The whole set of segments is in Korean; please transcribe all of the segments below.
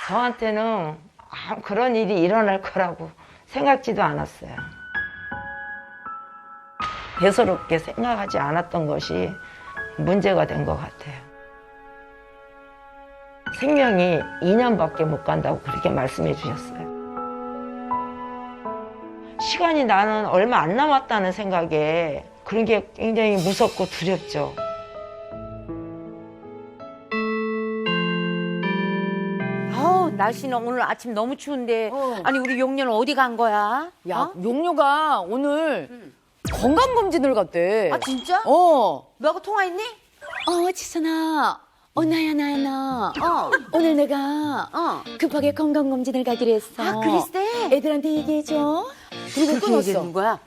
저한테는 그런 일이 일어날 거라고 생각지도 않았어요. 대수롭게 생각하지 않았던 것이 문제가 된 것 같아요. 생명이 2년밖에 못 간다고 그렇게 말씀해 주셨어요. 시간이 나는 얼마 안 남았다는 생각에 그런 게 굉장히 무섭고 두렵죠. 날씨는 오늘 아침 너무 추운데 아니 우리 용녀는 어디 간 거야? 야, 용녀가 오늘 건강검진을 갔대. 아 진짜? 너하고 통화했니? 지선아. 나야. 오늘 내가 급하게 건강검진을 가기로 했어. 그랬대? 애들한테 얘기해줘. 그리고 끊었어. 얘기해준 거야?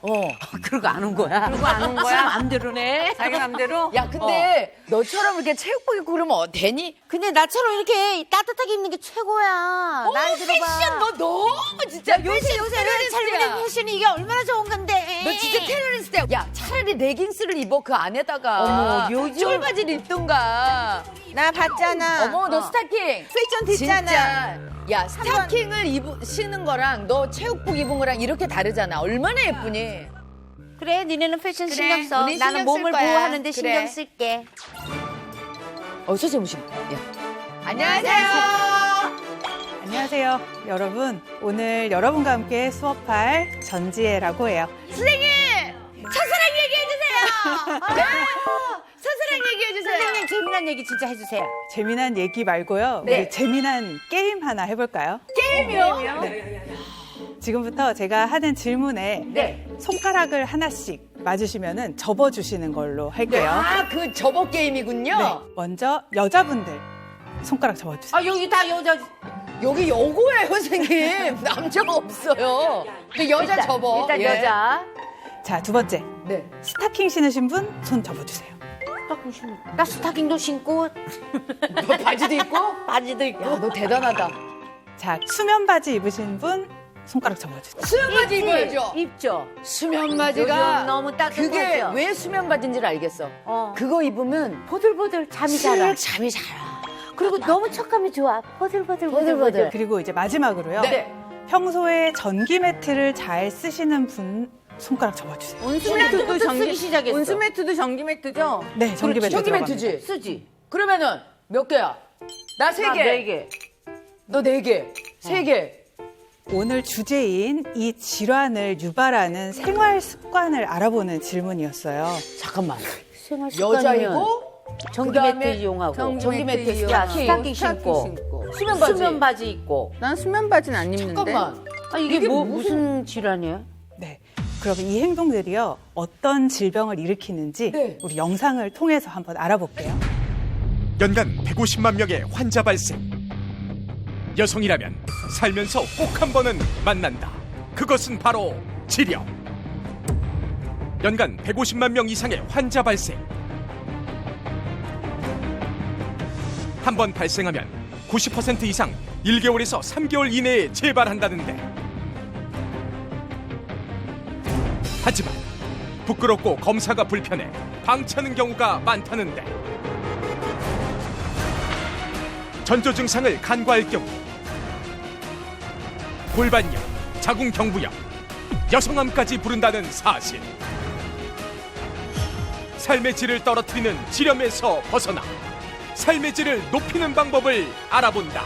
그러고 안 온 거야? 그러고 안 온 거야? 맘대로네. 자기 맘대로? 야, 근데 너처럼 이렇게 체육복 입고 그러면 되니? 근데 나처럼 이렇게 따뜻하게 입는 게 최고야. 나이 들어봐. 패션 너 너무 진짜 요새 젊은이 패션이 이게 얼마나 좋은 건데. 너 진짜 테러리스트야. 야, 차라리 레깅스를 입어 그 안에다가. 어머, 요즘- 쫄바지를 입던가. 나 봤잖아. 어머, 너 스타킹. 패션 됐잖아. 진짜. 야, 스타킹을 입으시는 거랑 너 체육복 입은 거랑 이렇게 다르잖아. 얼마나 예쁘니? 그래, 니네는 패션 그래, 신경 써. 우리 나는 신경 쓸 몸을 거야. 보호하는데 그래. 신경 쓸게. 어서 오시고. 야. 안녕하세요. 안녕하세요, 여러분. 오늘 여러분과 함께 수업할 전지혜라고 해요. 첫사랑 얘기해주세요. 첫사랑 얘기해주세요. 선생님 재미난 얘기 진짜 해주세요. 재미난 얘기 말고요. 네. 우리 재미난 게임 하나 해볼까요? 게임이요? 네. 지금부터 제가 하는 질문에 네. 손가락을 하나씩 맞으시면 접어주시는 걸로 할게요. 아, 그 접어 게임이군요. 네. 먼저 여자분들 손가락 접어주세요. 아, 여기 다 여자. 여기 여고예요, 선생님. 남자가 없어요. 근데 여자 접어. 일단 예. 여자. 자, 두 번째. 네. 스타킹 신으신 분 손 접어주세요. 나 스타킹도 신고 너 바지도 입고? 바지도 입고. 야, 너 대단하다. 자, 수면 바지 입으신 분 손가락 접어주세요. 수면 바지 입어야죠. 입죠. 수면 바지가 요즘 너무 따뜻하죠. 그게 왜 수면 바지인지를 알겠어. 그거 입으면 보들보들 잠이 잘 와. 쓱 잠이 잘 와. 그리고 너무 촉감이 좋아. 보들보들 보들보들. 그리고 이제 마지막으로요. 네. 평소에 전기 매트를 잘 쓰시는 분 손가락 접어주세요. 온수매트도 쓰기 시작했어. 온수매트도 전기매트죠? 네, 전기 매트 전기 들어갑니다. 매트지? 쓰지. 그러면은 몇 개야? 나 세 개. 네 개. 너 네 개. 세 개. 오늘 주제인 이 질환을 유발하는 생활 습관을 알아보는 질문이었어요. 잠깐만. 생활 습관이면 여자이고 전기 그다음에 매트 이용하고 전기 매트 야, 스타킹. 스타킹 신고 수면 바지. 수면 바지 입고. 난 수면 바지는 안 입는데. 잠깐만. 아, 이게 무슨 질환이에요? 네. 그럼 이 행동들이요, 어떤 질병을 일으키는지 네. 우리 영상을 통해서 한번 알아볼게요. 연간 150만 명의 환자 발생. 여성이라면 살면서 꼭 한 번은 만난다. 그것은 바로 지령. 연간 150만 명 이상의 환자 발생. 한 번 발생하면 90% 이상 1개월에서 3개월 이내에 재발한다는데. 하지만 부끄럽고 검사가 불편해 방치하는 경우가 많다는데. 전조 증상을 간과할 경우 골반염, 자궁경부염, 여성암까지 부른다는 사실. 삶의 질을 떨어뜨리는 질염에서 벗어나 삶의 질을 높이는 방법을 알아본다.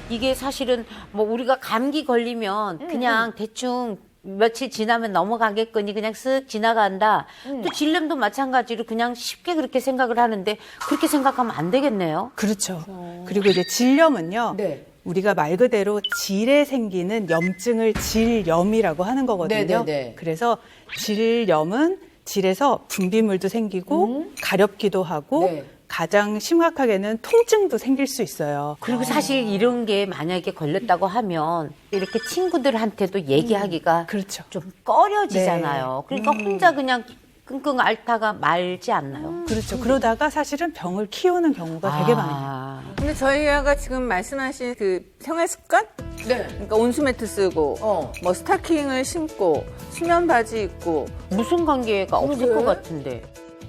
이게 사실은 뭐 우리가 감기 걸리면 그냥 대충 며칠 지나면 넘어가겠거니 그냥 쓱 지나간다. 또 질염도 마찬가지로 그냥 쉽게 그렇게 생각을 하는데 그렇게 생각하면 안 되겠네요. 그렇죠. 그리고 이제 질염은요, 네. 우리가 말 그대로 질에 생기는 염증을 질염이라고 하는 거거든요. 네네네. 그래서 질염은 질에서 분비물도 생기고 가렵기도 하고 네. 가장 심각하게는 통증도 생길 수 있어요. 그리고 사실 이런 게 만약에 걸렸다고 하면 이렇게 친구들한테도 얘기하기가 그렇죠. 좀 꺼려지잖아요. 그러니까 혼자 그냥 끙끙 앓다가 말지 않나요? 그렇죠. 그러다가 사실은 병을 키우는 경우가 되게 많아요. 근데 저희가 지금 말씀하신 그 생활 습관? 네. 그러니까 온수매트 쓰고, 뭐 스타킹을 신고, 수면 바지 입고, 무슨 관계가 없을 것 같은데.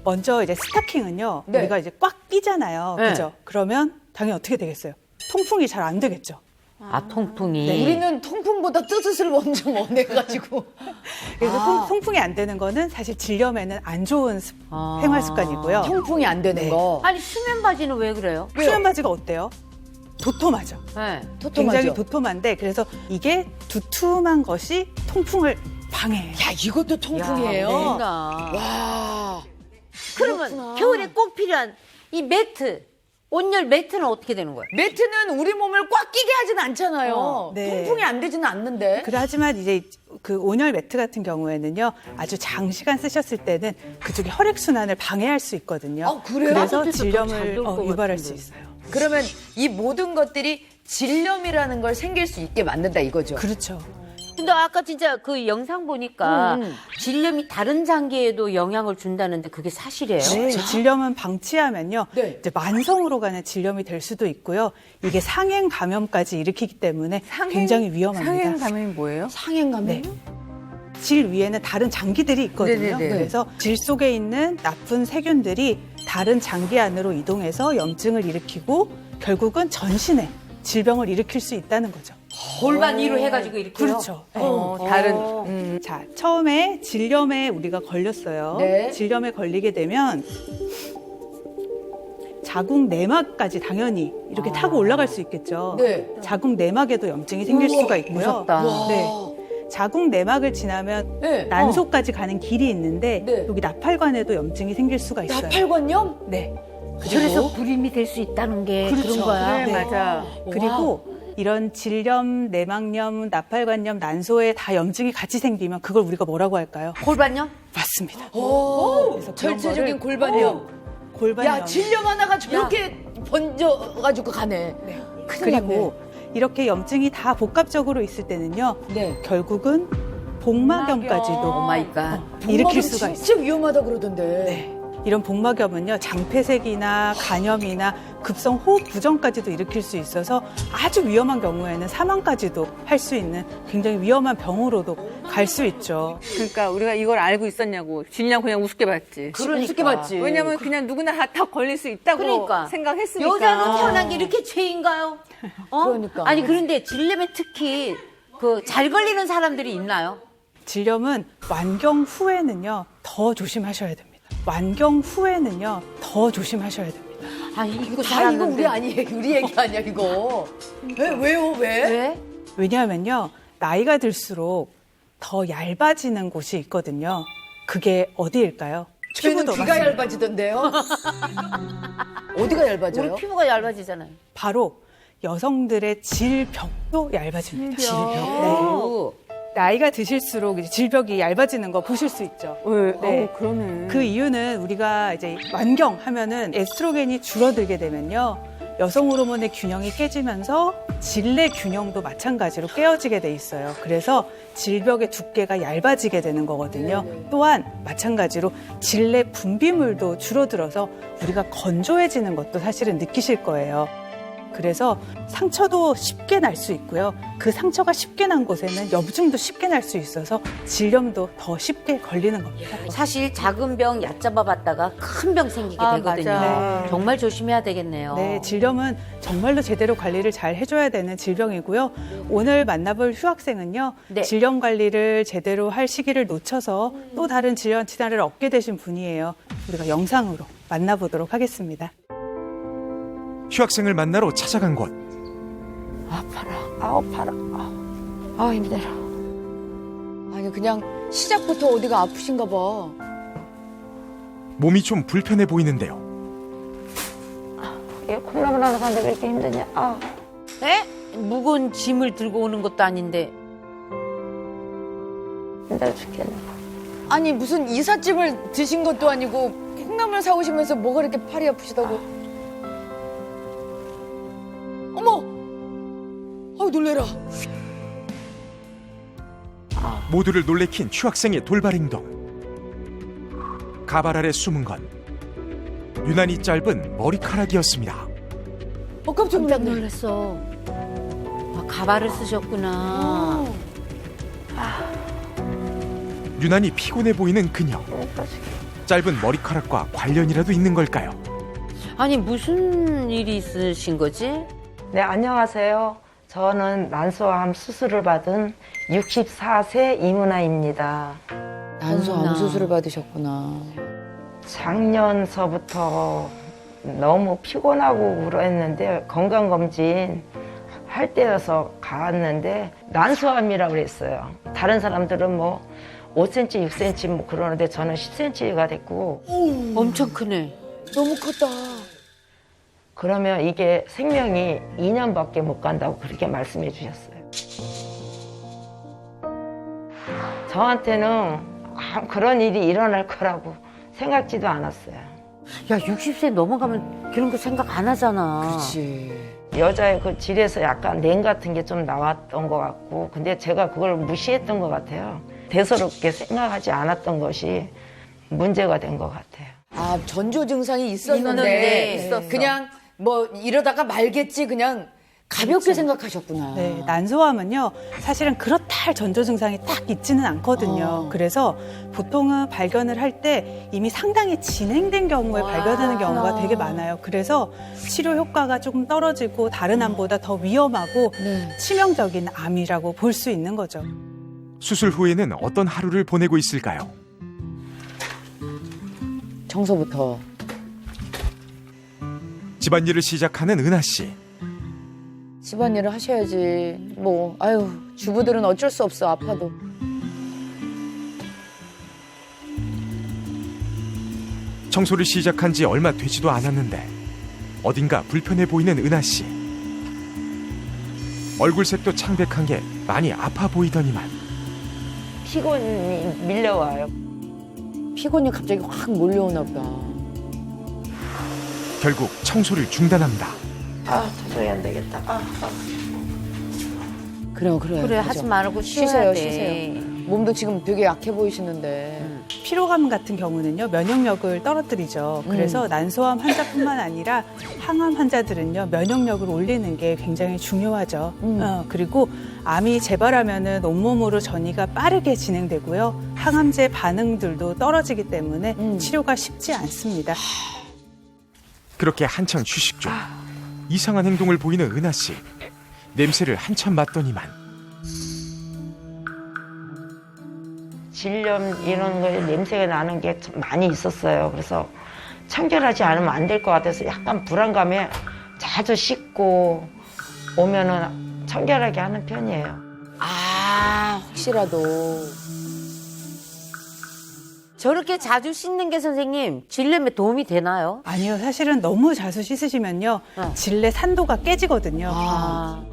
먼저 이제 스타킹은요. 네. 우리가 이제 꽉 끼잖아요. 네. 그죠? 그러면 당연히 어떻게 되겠어요? 통풍이 잘 안 되겠죠. 아, 통풍이. 네. 우리는 통풍보다 뜨뜻을 먼저 원해가지고. 그래서 통풍이 안 되는 거는 사실 질염에는 안 좋은 생활 습관이고요. 통풍이 안 되는 네. 거. 아니, 수면 바지는 왜 그래요? 수면 바지가 어때요? 도톰하죠. 네. 굉장히 도톰한데 그래서 이게 두툼한 것이 통풍을 방해해요. 야, 이것도 통풍이에요. 그러니까. 와. 그러면 겨울에 꼭 필요한 이 매트, 온열 매트는 어떻게 되는 거예요? 매트는 우리 몸을 꽉 끼게 하진 않잖아요. 네. 통풍이 안 되지는 않는데. 그래 하지만 이제 그 온열 매트 같은 경우에는요 아주 장시간 쓰셨을 때는 그쪽에 혈액 순환을 방해할 수 있거든요. 아, 그래요? 그래서 따뜻해서 더 질염을 잘될것 유발할 같은데. 수 있어요. 그러면 이 모든 것들이 질염이라는 걸 생길 수 있게 만든다 이거죠. 그렇죠. 근데 아까 진짜 그 영상 보니까 질염이 다른 장기에도 영향을 준다는데 그게 사실이에요? 네, 질염은 방치하면요 네. 이제 만성으로 가는 질염이 될 수도 있고요. 이게 상행 감염까지 일으키기 때문에 굉장히 위험합니다. 상행 감염이 뭐예요? 상행감염? 네. 질 위에는 다른 장기들이 있거든요. 네네네. 그래서 질 속에 있는 나쁜 세균들이 다른 장기 안으로 이동해서 염증을 일으키고 결국은 전신에 질병을 일으킬 수 있다는 거죠. 골반 위로 해가지고 이렇게요? 그렇죠. 네. 다른, 자, 처음에 질염에 우리가 걸렸어요. 네. 질염에 걸리게 되면 자궁 내막까지 당연히 이렇게 타고 올라갈 수 있겠죠. 네. 자궁 내막에도 염증이 생길 수가 있고요. 무섭다. 네. 자궁 내막을 지나면 네. 난소까지 가는 길이 있는데 네. 여기 나팔관에도 염증이 생길 수가 있어요. 나팔관염? 네. 그래서 불임이 될 수 있다는 게 그렇죠. 그런 거야. 네, 맞아. 그리고 이런 질염, 내막염, 나팔관염, 난소에 다 염증이 같이 생기면 그걸 우리가 뭐라고 할까요? 골반염? 맞습니다. 오, 그래서 그런 절체적인 거를- 골반염. 골반염. 야, 질염 하나가 저렇게 번져가지고 가네. 네. 큰일 그리고 이렇게 염증이 다 복합적으로 있을 때는요. 네. 결국은 복막염까지도 오 마이 갓. 일으킬 수가 있어요. 진짜 위험하다 그러던데. 네. 이런 복막염은요, 장폐색이나 간염이나 급성 호흡 부정까지도 일으킬 수 있어서 아주 위험한 경우에는 사망까지도 할 수 있는 굉장히 위험한 병으로도 갈 수 있죠. 그러니까 우리가 이걸 알고 있었냐고. 질량 그냥 우스게 봤지. 그러니까. 우습게 봤지. 왜냐면 그냥 누구나 다 걸릴 수 있다고 그러니까. 생각했으니까. 여자는 태어난 게 이렇게 죄인가요? 어? 그러니까. 아니 그런데 질염에 특히 그 잘 걸리는 사람들이 있나요? 질염은 완경 후에는요, 더 조심하셔야 됩니다. 완경 후에는요, 더 조심하셔야 됩니다. 아 이거 다 이거 우리 우리 얘기 아니야 이거. 왜요? 왜? 왜? 왜냐하면요, 나이가 들수록 더 얇아지는 곳이 있거든요. 그게 어디일까요? 저희는 피부도 귀가 맞습니다. 얇아지던데요. 어디가 얇아져요? 우리 피부가 얇아지잖아요. 바로 여성들의 질벽도 얇아집니다. 질벽. 네. 오. 나이가 드실수록 이제 질벽이 얇아지는 거 보실 수 있죠. 왜? 네. 그러네. 그 이유는 우리가 이제 완경 하면은 에스트로겐이 줄어들게 되면요. 여성 호르몬의 균형이 깨지면서 질내 균형도 마찬가지로 깨어지게 돼 있어요. 그래서 질벽의 두께가 얇아지게 되는 거거든요. 또한 마찬가지로 질내 분비물도 줄어들어서 우리가 건조해지는 것도 사실은 느끼실 거예요. 그래서 상처도 쉽게 날 수 있고요. 그 상처가 쉽게 난 곳에는 염증도 쉽게 날 수 있어서 질염도 더 쉽게 걸리는 겁니다. 사실 작은 병 얕잡아 봤다가 큰 병 생기게 아, 되거든요. 맞아. 정말 조심해야 되겠네요. 네, 질염은 정말로 제대로 관리를 잘 해줘야 되는 질병이고요. 오늘 만나볼 휴학생은요, 네. 질염 관리를 제대로 할 시기를 놓쳐서 또 다른 질염 진화를 얻게 되신 분이에요. 우리가 영상으로 만나보도록 하겠습니다. 휴학생을 만나러 찾아간 곳. 힘들어. 아니 그냥 시작부터 어디가 아프신가 봐. 몸이 좀 불편해 보이는데요. 얘 콩나물 하나 사는데 왜 이렇게 힘드냐? 에? 무거운 짐을 들고 오는 것도 아닌데. 힘들어 죽겠네. 아니 무슨 이삿짐을 드신 것도 아니고 콩나물 사오시면서 뭐가 이렇게 팔이 아프시다고. 어머! 아유 놀래라. 모두를 놀래킨 휴학생의 돌발 행동. 가발 아래 숨은 건 유난히 짧은 머리카락이었습니다. 깜짝 깜짝 놀랐네. 놀랐어. 아, 가발을 쓰셨구나. 유난히 피곤해 보이는 그녀. 짧은 머리카락과 관련이라도 있는 걸까요? 아니 무슨 일이 있으신 거지? 네, 안녕하세요. 저는 난소암 수술을 받은 64세 이문아입니다. 난소암 수술을 받으셨구나. 작년서부터 너무 피곤하고 그랬는데 건강검진 할 때여서 갔는데 난소암이라고 그랬어요. 다른 사람들은 뭐 5cm, 6cm 뭐 그러는데 저는 10cm가 됐고 엄청 크네. 너무 컸다. 그러면 이게 생명이 2년밖에 못 간다고 그렇게 말씀해 주셨어요. 저한테는 그런 일이 일어날 거라고 생각지도 않았어요. 야 60세 넘어가면 그런 거 생각 안 하잖아. 그렇지. 여자의 그 질에서 약간 냉 같은 게 좀 나왔던 것 같고 근데 제가 그걸 무시했던 것 같아요. 대수롭게 생각하지 않았던 것이 문제가 된 것 같아요. 아, 전조 증상이 있었는데 있었는데 그냥 뭐 이러다가 말겠지 그냥 가볍게 생각하셨구나. 네, 난소암은요, 사실은 그렇다 할 전조 증상이 딱 있지는 않거든요. 그래서 보통은 발견을 할 때 이미 상당히 진행된 경우에 발견하는 경우가 되게 많아요. 그래서 치료 효과가 조금 떨어지고 다른 암보다 더 위험하고 치명적인 암이라고 볼 수 있는 거죠. 수술 후에는 어떤 하루를 보내고 있을까요? 청소부터. 집안일을 시작하는 은하 씨. 집안일을 하셔야지. 뭐 아유 주부들은 어쩔 수 없어 아파도. 청소를 시작한 지 얼마 되지도 않았는데 어딘가 불편해 보이는 은하 씨. 얼굴색도 창백한 게 많이 아파 보이더니만 피곤이 밀려와요. 피곤이 갑자기 확 몰려오나 보다. 결국 청소를 중단합니다. 도저히 안 되겠다. 그래. 그래 맞아. 하지 말고 쉬세요, 쉬어야 돼. 쉬세요. 몸도 지금 되게 약해 보이시는데. 피로감 같은 경우는요, 면역력을 떨어뜨리죠. 그래서 난소암 환자뿐만 아니라 항암 환자들은요, 면역력을 올리는 게 굉장히 중요하죠. 그리고 암이 재발하면은 온몸으로 전이가 빠르게 진행되고요. 항암제 반응들도 떨어지기 때문에 치료가 쉽지 않습니다. 그렇게 한창 휴식 중 이상한 행동을 보이는 은하 씨. 냄새를 한참 맡더니만 질염 이런 거에 냄새가 나는 게 좀 많이 있었어요. 그래서 청결하지 않으면 안 될 것 같아서 약간 불안감에 자주 씻고 오면은 청결하게 하는 편이에요. 아 혹시라도. 저렇게 자주 씻는 게 선생님 질염에 도움이 되나요? 아니요, 사실은 너무 자주 씻으시면요, 질내 산도가 깨지거든요.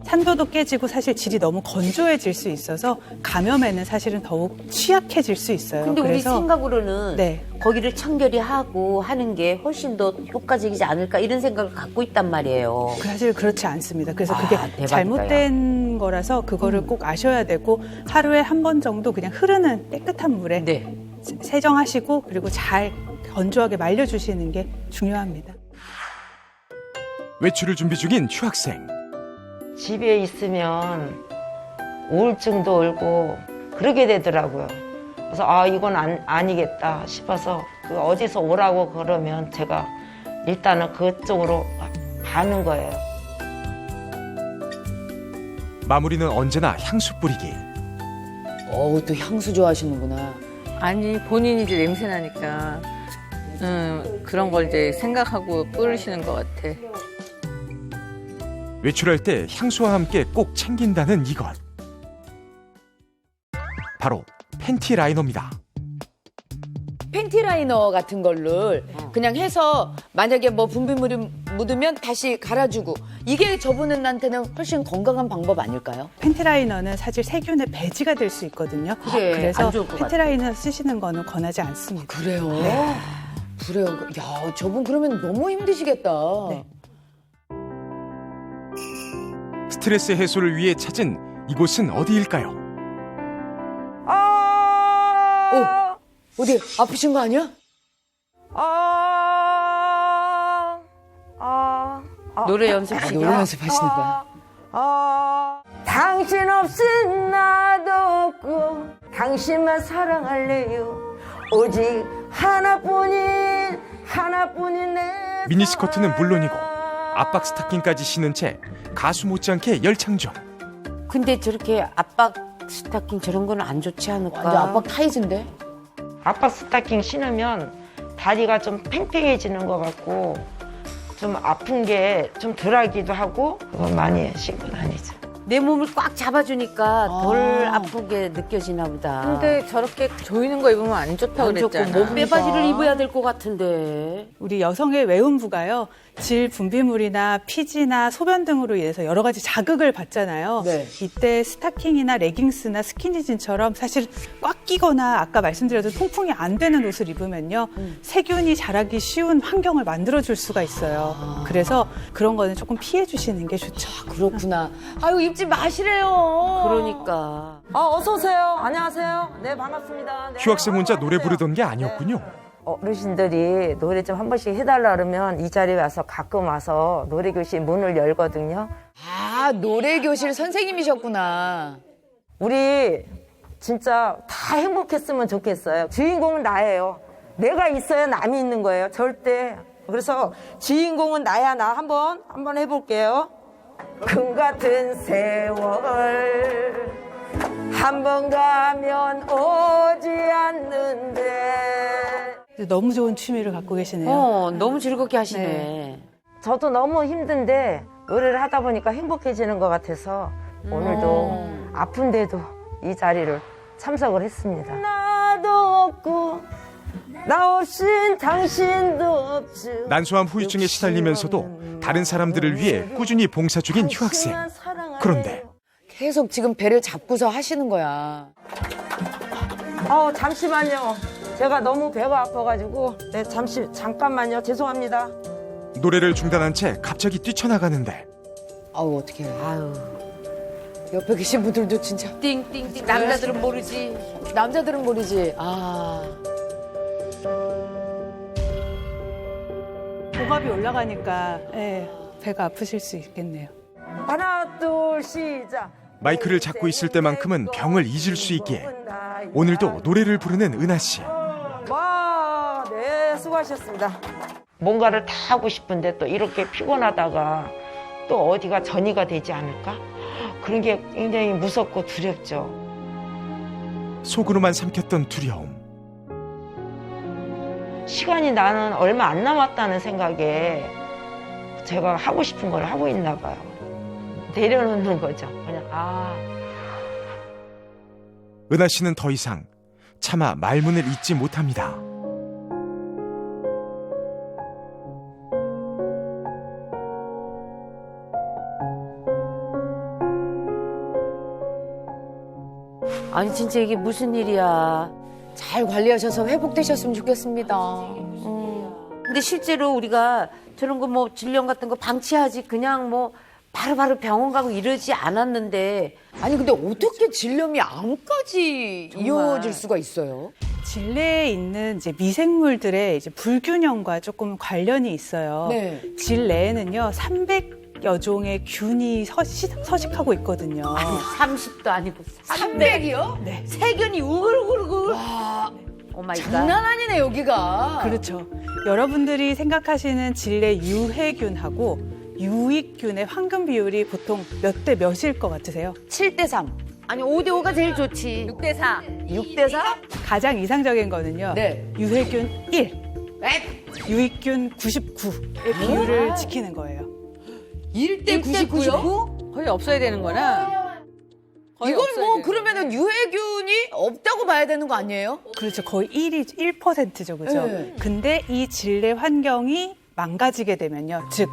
산도도 깨지고 사실 질이 너무 건조해질 수 있어서 감염에는 사실은 더욱 취약해질 수 있어요. 근데 우리 그래서 생각으로는 네. 거기를 청결히 하고 하는 게 훨씬 더 효과적이지 않을까 이런 생각을 갖고 있단 말이에요. 사실 그렇지 않습니다. 그래서 그게 대박이다, 잘못된 거라서 그거를 꼭 아셔야 되고 하루에 한 번 정도 그냥 흐르는 깨끗한 물에 네. 세정하시고 그리고 잘 건조하게 말려주시는 게 중요합니다. 외출을 준비 중인 휴학생. 집에 있으면 우울증도 올고 그러게 되더라고요. 그래서 이건 아니겠다 싶어서 그 어디서 오라고 그러면 제가 일단은 그쪽으로 가는 거예요. 마무리는 언제나 향수 뿌리기. 또 향수 좋아하시는구나. 아니 본인이 이제 냄새 나니까 그런 걸 이제 생각하고 뿌리시는 것 같아. 외출할 때 향수와 함께 꼭 챙긴다는 이것. 바로 팬티 라이너입니다. 팬티 라이너 같은 걸로 그냥 해서 만약에 뭐 분비물이 묻으면 다시 갈아주고 이게 저분한테는 훨씬 건강한 방법 아닐까요? 팬티라이너는 사실 세균의 배지가 될 수 있거든요. 그래, 그래서 안 좋을 것 같아. 팬티라이너 쓰시는 거는 권하지 않습니다. 그래요? 그래요. 야, 저분 그러면 너무 힘드시겠다. 네. 스트레스 해소를 위해 찾은 이곳은 어디일까요? 어디 아프신 거 아니야? 노래 연습시켜. 노래 연습하시는 거야. 당신 없인 나도 없고 당신만 사랑할래요. 오직 하나뿐인 내 미니스커트는 물론이고 압박 스타킹까지 신은 채 가수 못지않게 열창 중. 근데 저렇게 압박 스타킹 저런 거는 안 좋지 않을까? 완전 압박 타이즈인데? 압박 스타킹 신으면 다리가 좀 팽팽해지는 것 같고 좀 아픈 게 좀 덜하기도 하고 그거 많이 신고 다니죠. 내 몸을 꽉 잡아주니까 덜 아프게 느껴지나 보다. 근데 저렇게 조이는 거 입으면 안 좋다고 안 좋고 그랬잖아. 뭐 빼바지를 입어야 될 것 같은데. 우리 여성의 외음부가요, 질 분비물이나 피지나 소변 등으로 인해서 여러 가지 자극을 받잖아요. 네. 이때 스타킹이나 레깅스나 스키니진처럼 사실 꽉 끼거나 아까 말씀드렸던 통풍이 안 되는 옷을 입으면요, 세균이 자라기 쉬운 환경을 만들어줄 수가 있어요. 그래서 그런 거는 조금 피해 주시는 게 좋죠. 그렇구나. 아유, 입지 마시래요. 그러니까. 어서 오세요. 안녕하세요. 네, 반갑습니다. 네. 휴학생 혼자 노래 부르던 게 아니었군요. 어르신들이 노래 좀 한 번씩 해달라 그러면 이 자리에 와서 가끔 와서 노래교실 문을 열거든요. 아, 노래교실 선생님이셨구나. 우리 진짜 다 행복했으면 좋겠어요. 주인공은 나예요. 내가 있어야 남이 있는 거예요. 절대. 그래서 주인공은 나야. 나 한번 해볼게요. 금 같은 세월 한 번 가면 오지 않는데. 너무 좋은 취미를 갖고 계시네요. 너무 즐겁게 하시네. 저도 너무 힘든데 노래를 하다 보니까 행복해지는 것 같아서 오늘도 아픈데도 이 자리를 참석을 했습니다. 나도 없고 나 없인 당신도 없지. 난소암 후유증에 시달리면서도 다른 사람들을 위해 꾸준히 봉사 중인 휴학생. 그런데 계속 지금 배를 잡고서 하시는 거야. 잠시만요. 제가 너무 배가 아파가지고 네, 잠깐만요. 죄송합니다. 노래를 중단한 채 갑자기 뛰쳐나가는데 아우, 어떡해. 아유. 옆에 계신 분들도 진짜. 띵띵띵. 남자들은 모르지. 남자들은 모르지. 아. 고갑이 올라가니까 배가 아프실 수 있겠네요. 하나 둘 시작. 마이크를 잡고 있을 때만큼은 병을 잊을 수 있기에 오늘도 노래를 부르는 은하 씨. 네, 수고하셨습니다. 뭔가를 다 하고 싶은데 또 이렇게 피곤하다가 또 어디가 전이가 되지 않을까? 그런 게 굉장히 무섭고 두렵죠. 속으로만 삼켰던 두려움. 시간이 나는 얼마 안 남았다는 생각에 제가 하고 싶은 걸 하고 있나 봐요. 내려놓는 거죠. 그냥 은하 씨는 더 이상 차마 말문을 잇지 못합니다. 아니 진짜 이게 무슨 일이야. 잘 관리하셔서 회복되셨으면 좋겠습니다. 근데 실제로 우리가 저런 거 뭐 질병 같은 거 방치하지 그냥 뭐 바로바로 병원 가고 이러지 않았는데. 아니, 근데 어떻게 질염이 암까지 이어질 수가 있어요? 질내에 있는 이제 미생물들의 이제 불균형과 조금 관련이 있어요. 네. 질내에는요, 300여 종의 균이 서식하고 있거든요. 30도 아니고 300이요? 네. 세균이 우글우글우글. 와, 오마이갓. 장난 아니네, 여기가. 그렇죠. 여러분들이 생각하시는 질내 유해균하고 유익균의 황금 비율이 보통 몇 대 몇일 것 같으세요? 7대3. 아니 5대5가 제일 좋지. 6대4. 6대4? 가장 이상적인 거는요. 네. 유해균 1, 유익균 99의 비율을 지키는 거예요. 1대 99요? 거의 없어야 되는 거나. 거의 이건 없어야 뭐, 되는 그러면은 유해균이 없다고 봐야 되는 거 아니에요? 그렇죠. 거의 1%죠. 그죠? 네. 근데 이 질내 환경이 망가지게 되면요. 즉,